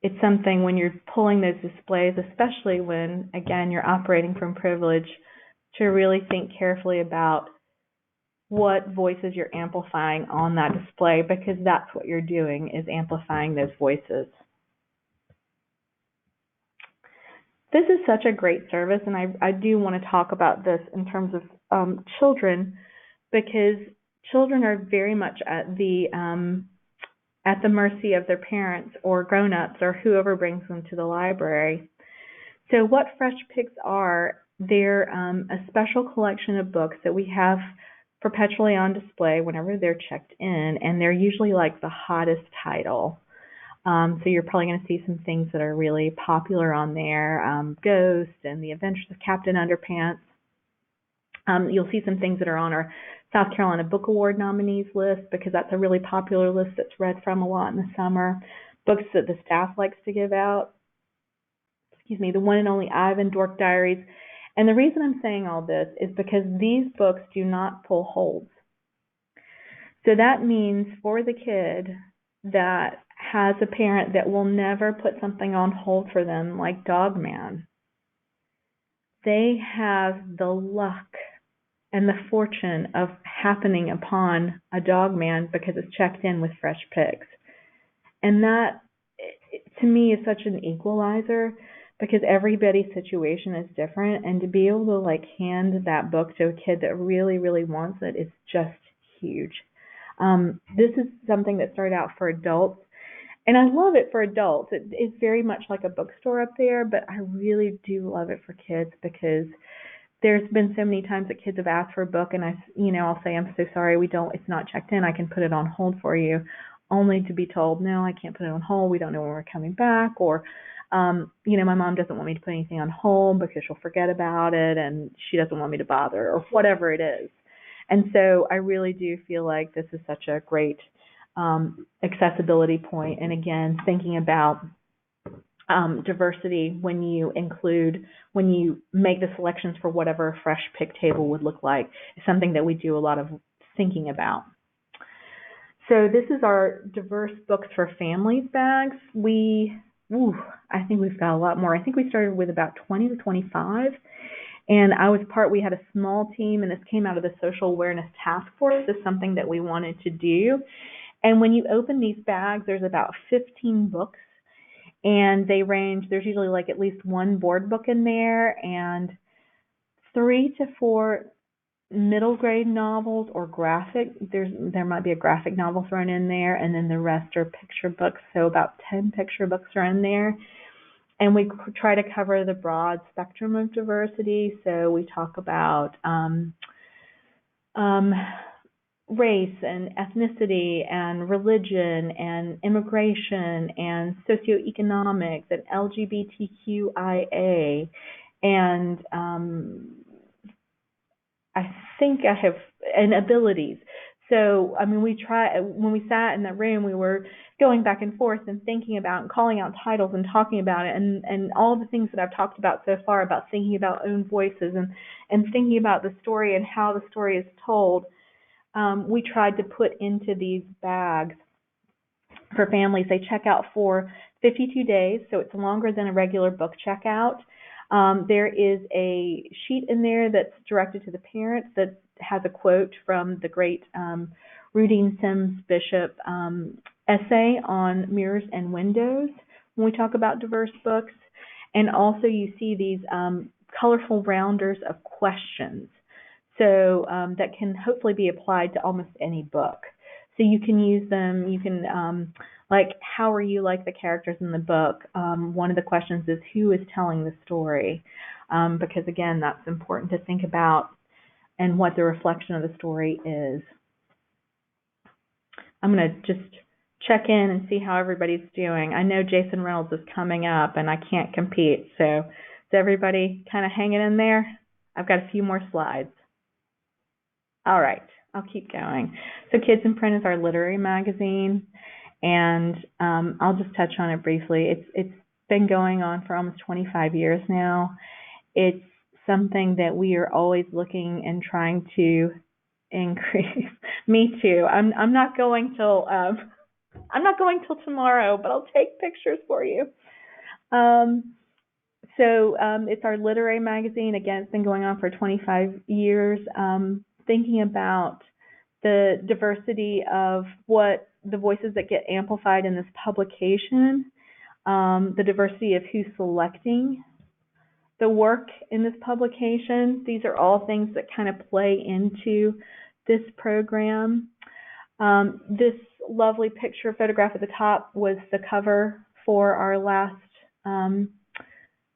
it's something when you're pulling those displays, especially when, again, you're operating from privilege, to really think carefully about what voices you're amplifying on that display, because that's what you're doing, is amplifying those voices. This is such a great service, and I do want to talk about this in terms of children, because children are very much at the mercy of their parents or grown-ups or whoever brings them to the library. So what Fresh Picks are, they're a special collection of books that we have perpetually on display whenever they're checked in, and they're usually like the hottest title. So you're probably going to see some things that are really popular on there, Ghost and The Adventures of Captain Underpants. You'll see some things that are on our South Carolina Book Award nominees list, because that's a really popular list that's read from a lot in the summer. Books that the staff likes to give out. The One and Only Ivan, Dork Diaries. And the reason I'm saying all this is because these books do not pull holds. So that means for the kid that has a parent that will never put something on hold for them, like Dog Man, they have the luck and the fortune of happening upon a Dog Man because it's checked in with Fresh Picks. And that, to me, is such an equalizer, because everybody's situation is different, and to be able to like hand that book to a kid that really, really wants it is just huge. This is something that started out for adults, and I love it for adults. It's very much like a bookstore up there, but I really do love it for kids, because there's been so many times that kids have asked for a book, and I'll say, I'm so sorry, it's not checked in, I can put it on hold for you, only to be told, no, I can't put it on hold, we don't know when we're coming back, or my mom doesn't want me to put anything on hold because she'll forget about it and she doesn't want me to bother, or whatever it is. And so I really do feel like this is such a great accessibility point. And again, thinking about diversity when you make the selections for whatever a fresh pick table would look like is something that we do a lot of thinking about. So this is our diverse books for families bags. I think we've got a lot more. I think we started with about 20 to 25. And we had a small team, and this came out of the Social Awareness Task Force. This is something that we wanted to do. And when you open these bags, there's about 15 books, and they range, there's usually like at least one board book in there, and 3 to 4 middle grade novels or graphic. There might be a graphic novel thrown in there, and then the rest are picture books. So about 10 picture books are in there. And we try to cover the broad spectrum of diversity. So we talk about race and ethnicity and religion and immigration and socioeconomics and LGBTQIA and and abilities. So, when we sat in that room, we were going back and forth and thinking about and calling out titles and talking about it, and all the things that I've talked about so far about thinking about own voices and thinking about the story and how the story is told. We tried to put into these bags for families. They check out for 52 days, so it's longer than a regular book checkout. There is a sheet in there that's directed to the parents that has a quote from the great Rudine Sims Bishop essay on mirrors and windows when we talk about diverse books. And also you see these colorful rounders of questions, so that can hopefully be applied to almost any book. So you can use them, you can, how are you like the characters in the book? One of the questions is, who is telling the story? Because again, that's important to think about, and what the reflection of the story is. I'm going to just check in and see how everybody's doing. I know Jason Reynolds is coming up, and I can't compete. So is everybody kind of hanging in there? I've got a few more slides. All right. I'll keep going. So Kids in Print is our literary magazine, and I'll just touch on it briefly. It's been going on for almost 25 years now. It's something that we are always looking and trying to increase. Me too. I'm not going till tomorrow, but I'll take pictures for you. It's our literary magazine. Again, it's been going on for 25 years. Thinking about the diversity of what the voices that get amplified in this publication, the diversity of who's selecting the work in this publication. These are all things that kind of play into this program. This lovely picture photograph at the top was the cover for our last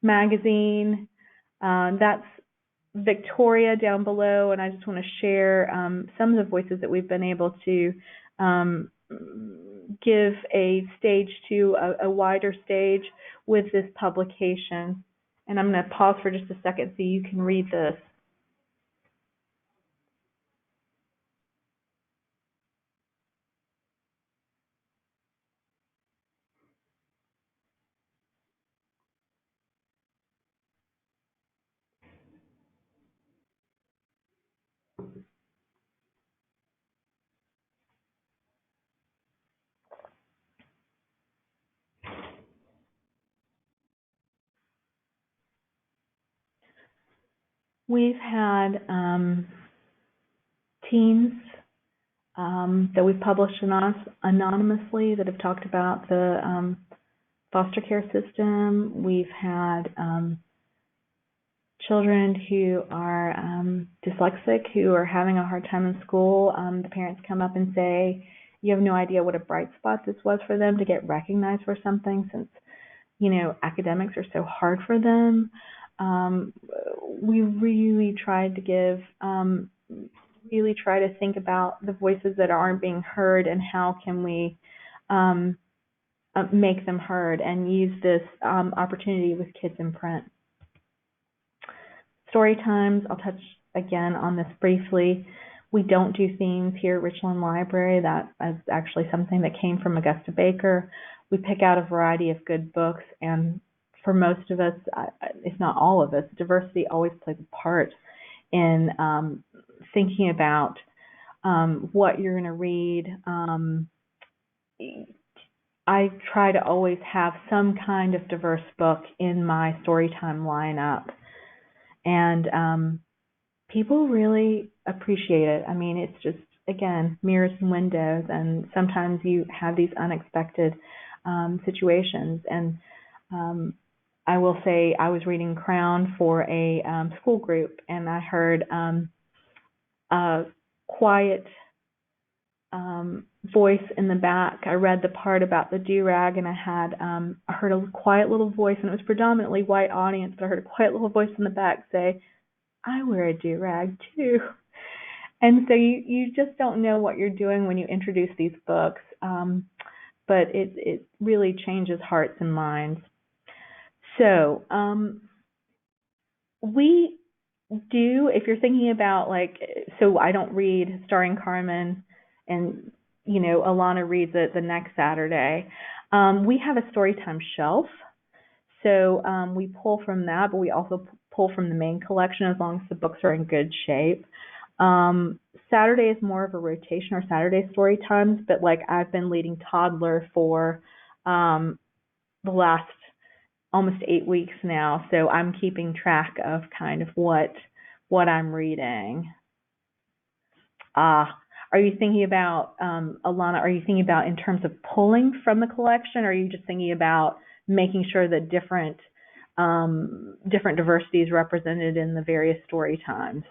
magazine. That's Victoria down below, and I just want to share some of the voices that we've been able to give a stage to, a wider stage with this publication. And I'm going to pause for just a second so you can read this. We've had teens that we've published anonymously that have talked about the foster care system. We've had children who are dyslexic, who are having a hard time in school. The parents come up and say, you have no idea what a bright spot this was for them to get recognized for something, since, you know, academics are so hard for them. We really tried to give, really try to think about the voices that aren't being heard and how can we make them heard, and use this opportunity with Kids in Print. Story times, I'll touch again on this briefly. We don't do themes here at Richland Library. That is actually something that came from Augusta Baker. We pick out a variety of good books, and for most of us, if not all of us, diversity always plays a part in thinking about what you're going to read. I try to always have some kind of diverse book in my storytime lineup, and people really appreciate it. I mean, it's just, again, mirrors and windows, and sometimes you have these unexpected situations. And I will say, I was reading Crown for a school group, and I heard a quiet voice in the back. I read the part about the do-rag, and I heard a quiet little voice, and it was predominantly white audience, but I heard a quiet little voice in the back say, I wear a do-rag too. And so you just don't know what you're doing when you introduce these books, but it really changes hearts and minds. So we do, if you're thinking about, like, so I don't read Starring Carmen, and, you know, Alana reads it the next Saturday. We have a storytime shelf, so we pull from that, but we also pull from the main collection as long as the books are in good shape. Saturday is more of a rotation, or Saturday story times, but like I've been leading toddler for the last almost 8 weeks now, so I'm keeping track of kind of what I'm reading. Are you thinking about, Alana, are you thinking about in terms of pulling from the collection, or are you just thinking about making sure that different diversity is represented in the various story times?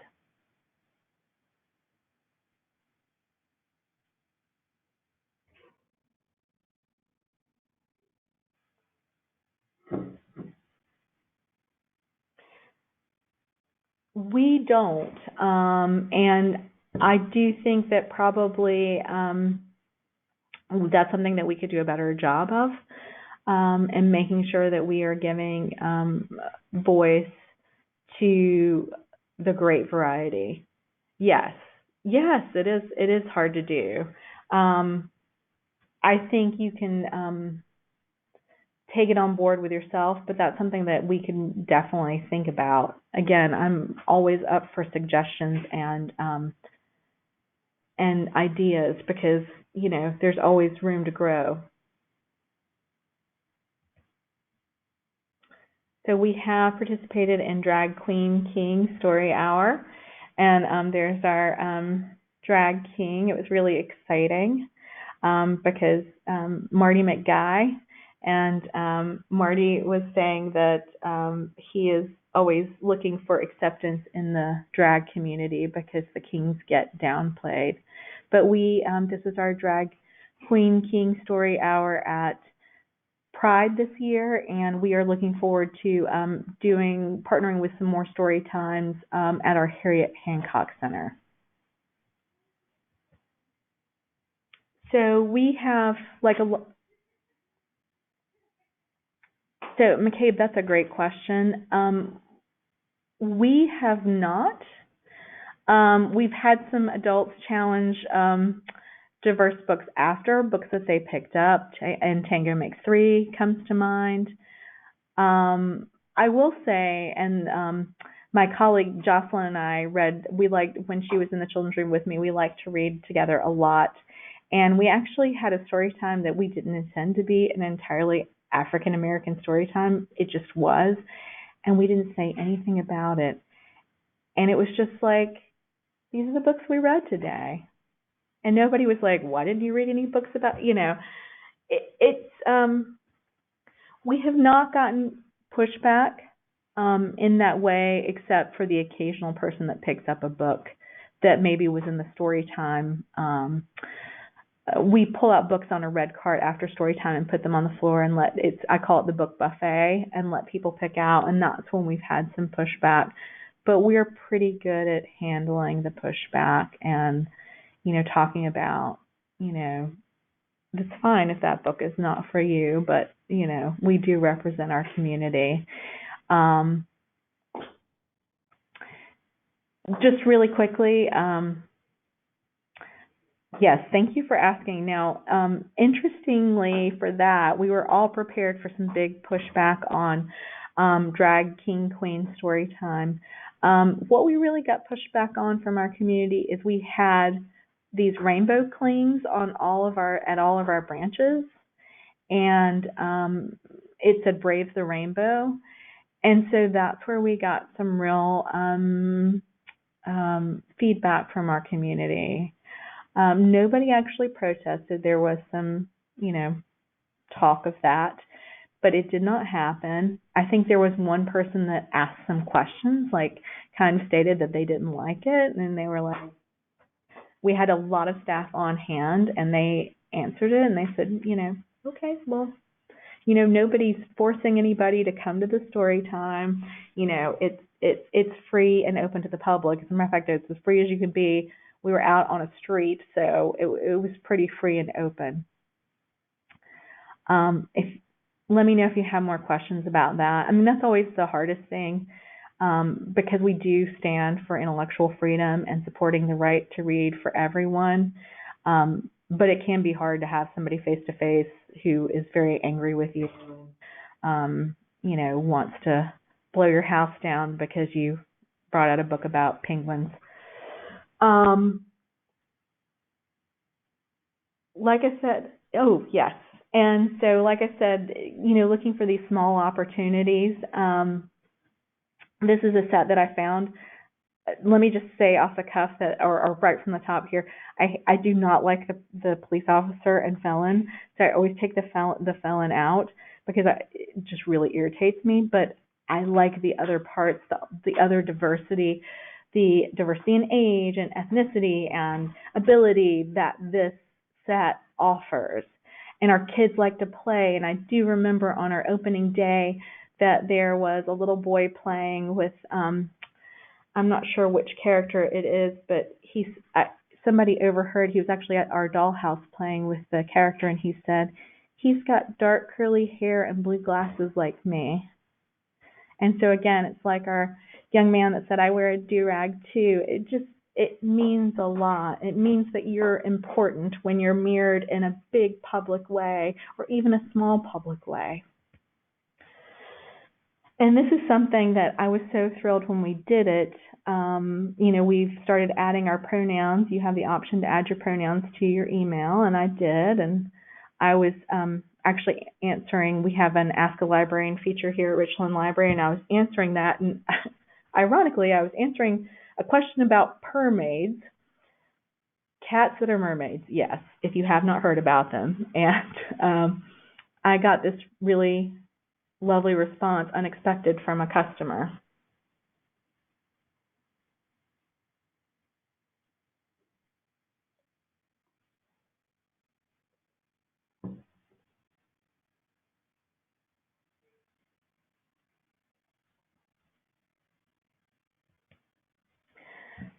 We don't, and I do think that probably that's something that we could do a better job of, and making sure that we are giving voice to the great variety. Yes, Yes, it is. It is hard to do. Um, I think you can take it on board with yourself, but that's something that we can definitely think about. Again, I'm always up for suggestions and ideas because, there's always room to grow. So we have participated in Drag Queen King Story Hour, and there's our drag king. It was really exciting because Marty McGuy, and Marty was saying that he is always looking for acceptance in the drag community because the kings get downplayed. But this is our Drag Queen King Story Hour at Pride this year, and we are looking forward to partnering with some more story times at our Harriet Hancock Center. So we have so McCabe, that's a great question. We have not. We've had some adults challenge diverse books after books that they picked up, and Tango Makes Three comes to mind. I will say, and my colleague Jocelyn and I we liked, when she was in the children's room with me, we liked to read together a lot. And we actually had a story time that we didn't intend to be an entirely African American story time. It just was. And we didn't say anything about it. And it was just like, these are the books we read today. And nobody was like, why didn't you read any books about, we have not gotten pushback in that way, except for the occasional person that picks up a book that maybe was in the story time. We pull out books on a red cart after story time and put them on the floor and I call it the book buffet, and let people pick out, and that's when we've had some pushback. But we're pretty good at handling the pushback and, talking about, it's fine if that book is not for you, but, we do represent our community. Just really quickly, yes, thank you for asking. Now, interestingly for that, we were all prepared for some big pushback on Drag King Queen story time. What we really got pushback on from our community is we had these rainbow clings on all of our branches, and it said "Brave the Rainbow," and so that's where we got some real feedback from our community. Nobody actually protested. There was some, talk of that, but it did not happen. I think there was one person that asked some questions, like kind of stated that they didn't like it, and they were like, we had a lot of staff on hand, and they answered it, and they said, okay, well, nobody's forcing anybody to come to the story time. It's free and open to the public. As a matter of fact, it's as free as you can be. We were out on a street, so it was pretty free and open. Let me know if you have more questions about that. I mean, that's always the hardest thing, because we do stand for intellectual freedom and supporting the right to read for everyone. But it can be hard to have somebody face to face who is very angry with you, wants to blow your house down because you brought out a book about penguins. Like I said, oh yes. And so, like I said, looking for these small opportunities. This is a set that I found. Let me just say off the cuff that, or right from the top here, I do not like the police officer and felon, so I always take the felon out because it just really irritates me. But I like the other parts, the other diversity, the diversity in age and ethnicity and ability that this set offers. And our kids like to play, and I do remember on our opening day that there was a little boy playing with, I'm not sure which character it is, but somebody overheard, he was actually at our dollhouse playing with the character, and he said, he's got dark curly hair and blue glasses like me. And so again, it's like our young man that said, I wear a do-rag too. it means a lot. It means that you're important when you're mirrored in a big public way or even a small public way. And this is something that I was so thrilled when we did it. We've started adding our pronouns. You have the option to add your pronouns to your email, and I did. And I was actually answering, we have an Ask a Librarian feature here at Richland Library, and I was answering that. And ironically, I was answering a question about mermaids. Cats that are mermaids, yes, if you have not heard about them. And I got this really lovely response, unexpected, from a customer.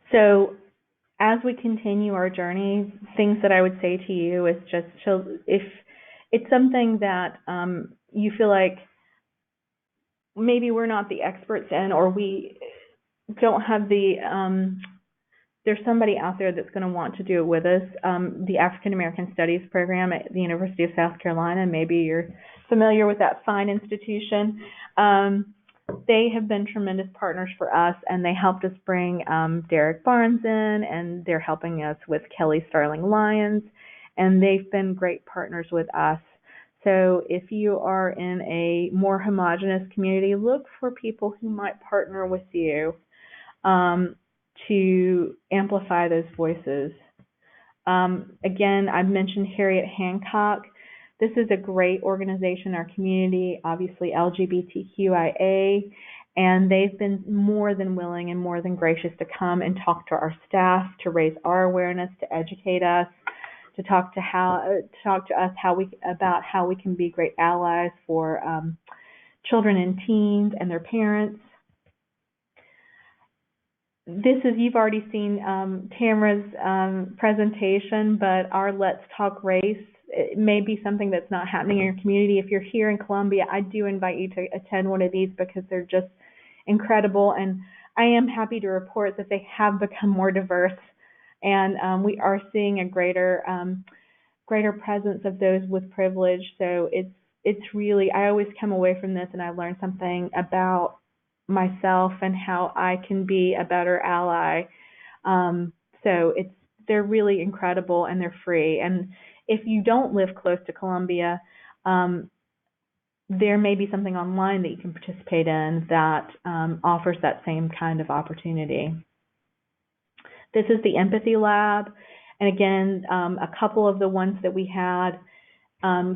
So as we continue our journey, things that I would say to you is just if it's something that you feel like maybe we're not the experts in, or we don't have there's somebody out there that's going to want to do it with us. The African American Studies program at the University of South Carolina, maybe you're familiar with that fine institution. They have been tremendous partners for us, and they helped us bring Derek Barnes in, and they're helping us with Kelly Starling Lyons, and they've been great partners with us. So if you are in a more homogenous community, look for people who might partner with you to amplify those voices. Again, I've mentioned Harriet Hancock. This is a great organization in our community, obviously LGBTQIA, and they've been more than willing and more than gracious to come and talk to our staff, to raise our awareness, to educate us, to talk to us about how we can be great allies for children and teens and their parents. You've already seen Tamara's presentation, but our Let's Talk Race, it may be something that's not happening in your community. If you're here in Columbia, I do invite you to attend one of these because they're just incredible. And I am happy to report that they have become more diverse, and we are seeing a greater presence of those with privilege. So it's really, I always come away from this and I learned something about myself and how I can be a better ally. So they're really incredible, and they're free. And if you don't live close to Columbia, there may be something online that you can participate in that offers that same kind of opportunity. This is the Empathy Lab. And again, a couple of the ones that we had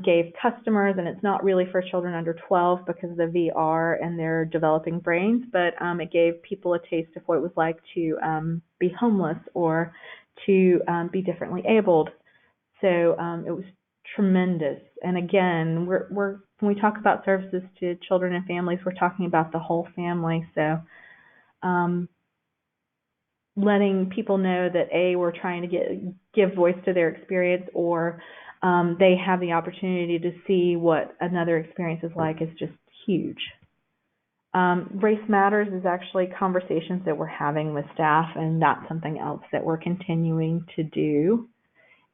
gave customers, and it's not really for children under 12 because of the VR and their developing brains, but it gave people a taste of what it was like to be homeless or to be differently abled. So it was tremendous. And again, when we talk about services to children and families, we're talking about the whole family. So letting people know that we're trying to give voice to their experience, or they have the opportunity to see what another experience is like, is just huge. Race Matters is actually conversations that we're having with staff, and that's something else that we're continuing to do.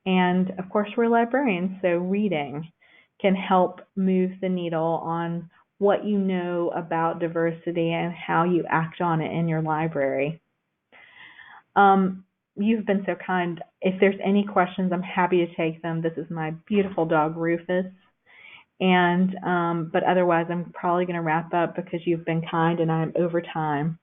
And of course, we're librarians, so reading can help move the needle on what you know about diversity and how you act on it in your library. You've been so kind. If there's any questions, I'm happy to take them. This is my beautiful dog, Rufus. And but otherwise, I'm probably going to wrap up because you've been kind and I'm over time.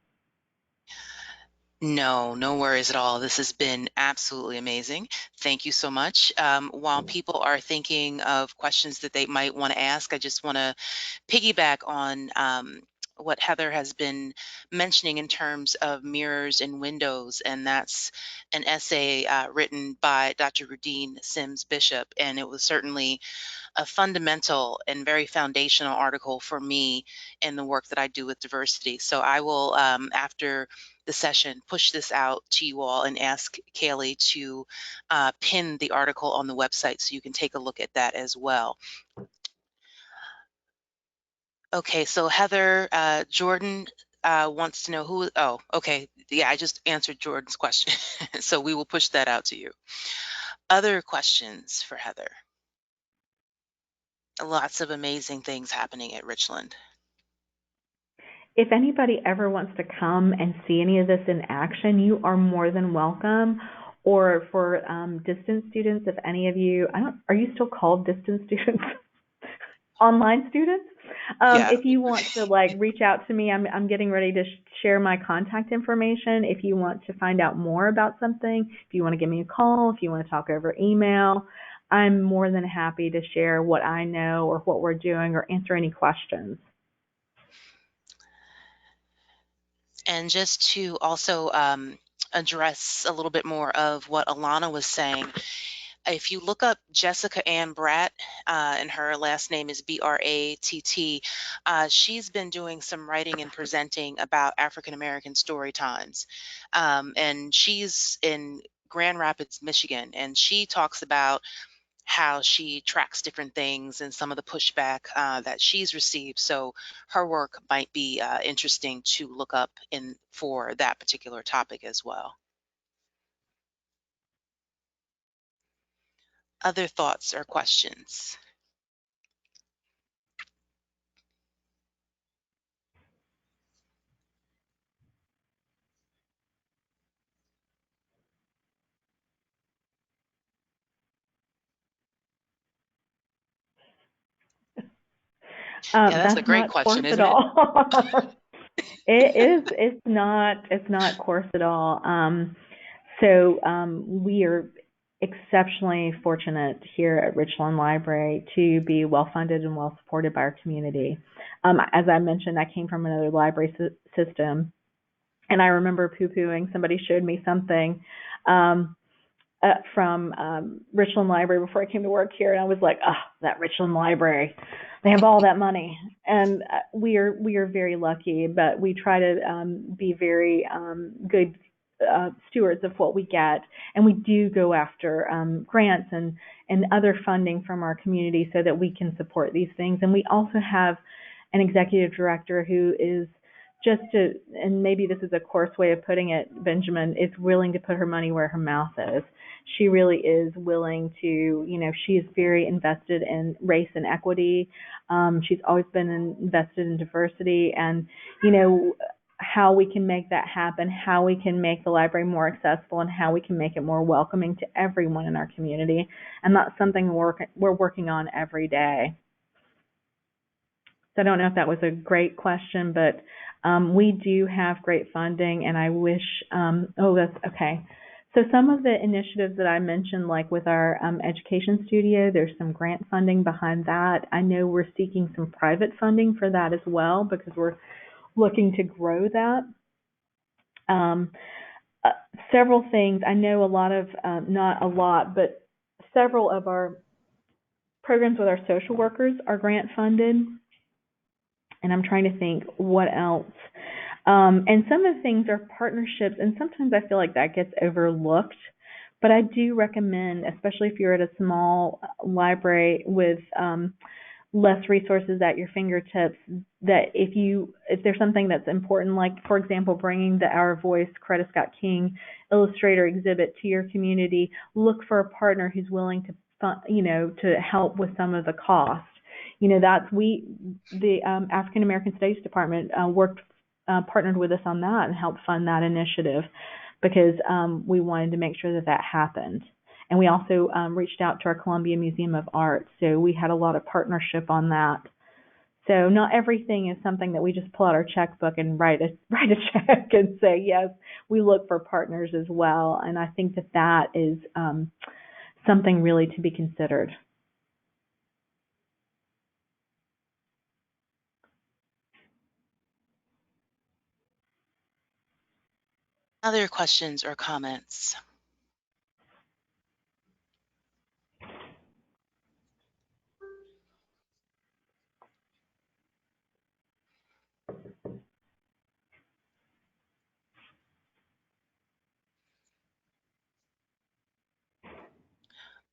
No worries at all. This has been absolutely amazing. Thank you so much. While people are thinking of questions that they might want to ask, I just want to piggyback on what Heather has been mentioning in terms of mirrors and windows, and that's an essay written by Dr. Rudine Sims Bishop, and it was certainly a fundamental and very foundational article for me in the work that I do with diversity. So I will, after the session, push this out to you all and ask Kaylee to pin the article on the website so you can take a look at that as well. Okay, so Heather, Jordan wants to know who, oh, okay, yeah, I just answered Jordan's question. So we will push that out to you. Other questions for Heather? Lots of amazing things happening at Richland. If anybody ever wants to come and see any of this in action, you are more than welcome. Or for distance students, if any of you, are you still called distance students? Online students? Yeah. If you want to reach out to me, I'm getting ready to share my contact information. If you want to find out more about something, if you want to give me a call, if you want to talk over email, I'm more than happy to share what I know or what we're doing or answer any questions. And just to also address a little bit more of what Alana was saying, if you look up Jessica Ann Bratt, and her last name is Bratt, she's been doing some writing and presenting about African American story times. And she's in Grand Rapids, Michigan, and she talks about how she tracks different things and some of the pushback that she's received. So her work might be interesting to look up in for that particular topic as well. Other thoughts or questions? Yeah, that's a That's great not question, coarse at isn't it? all. It is. It's not. It's not coarse at all. We are exceptionally fortunate here at Richland Library to be well funded and well supported by our community. As I mentioned, I came from another library system, and I remember poo-pooing. Somebody showed me something um, from Richland Library before I came to work here, and I was like, "Oh, that Richland Library, they have all that money." And we are very lucky, but we try to be very good stewards of what we get, and we do go after grants and other funding from our community so that we can support these things. And we also have an executive director who is just to, and maybe this is a coarse way of putting it, Benjamin, is willing to put her money where her mouth is. She really is willing to, she is very invested in race and equity. She's always been invested in diversity and, how we can make that happen, how we can make the library more accessible, and how we can make it more welcoming to everyone in our community. And that's something we're working on every day. So I don't know if that was a great question, but we do have great funding, and I wish, that's okay. So some of the initiatives that I mentioned, like with our education studio, there's some grant funding behind that. I know we're seeking some private funding for that as well because we're looking to grow that. Um, Several things, I know a lot of, not a lot, but several of our programs with our social workers are grant funded. And I'm trying to think what else. And some of the things are partnerships, and sometimes I feel like that gets overlooked. But I do recommend, especially if you're at a small library with less resources at your fingertips, that if there's something that's important, like for example, bringing the Our Voice Coretta Scott King illustrator exhibit to your community, look for a partner who's willing to help with some of the cost. The African American Studies Department partnered with us on that and helped fund that initiative because we wanted to make sure that happened. And we also reached out to our Columbia Museum of Art, so we had a lot of partnership on that. So not everything is something that we just pull out our checkbook and write a check and say yes. We look for partners as well, and I think that is something really to be considered. Other questions or comments?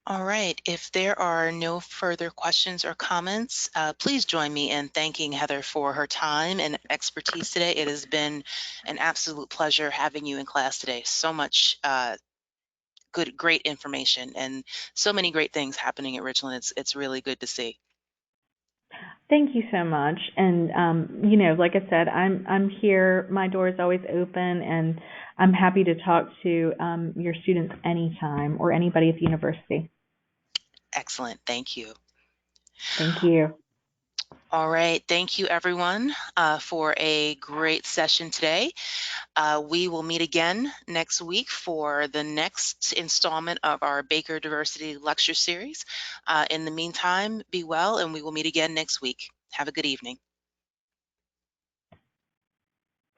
All right. If there are no further questions or comments, please join me in thanking Heather for her time and expertise today. It has been an absolute pleasure having you in class today. So much great information and so many great things happening at Richland. It's really good to see. Thank you so much. And like I said, I'm here. My door is always open, and I'm happy to talk to your students anytime or anybody at the university. Excellent. Thank you. Thank you. All right. Thank you, everyone, for a great session today. We will meet again next week for the next installment of our Baker Diversity Lecture Series. In the meantime, be well, and we will meet again next week. Have a good evening.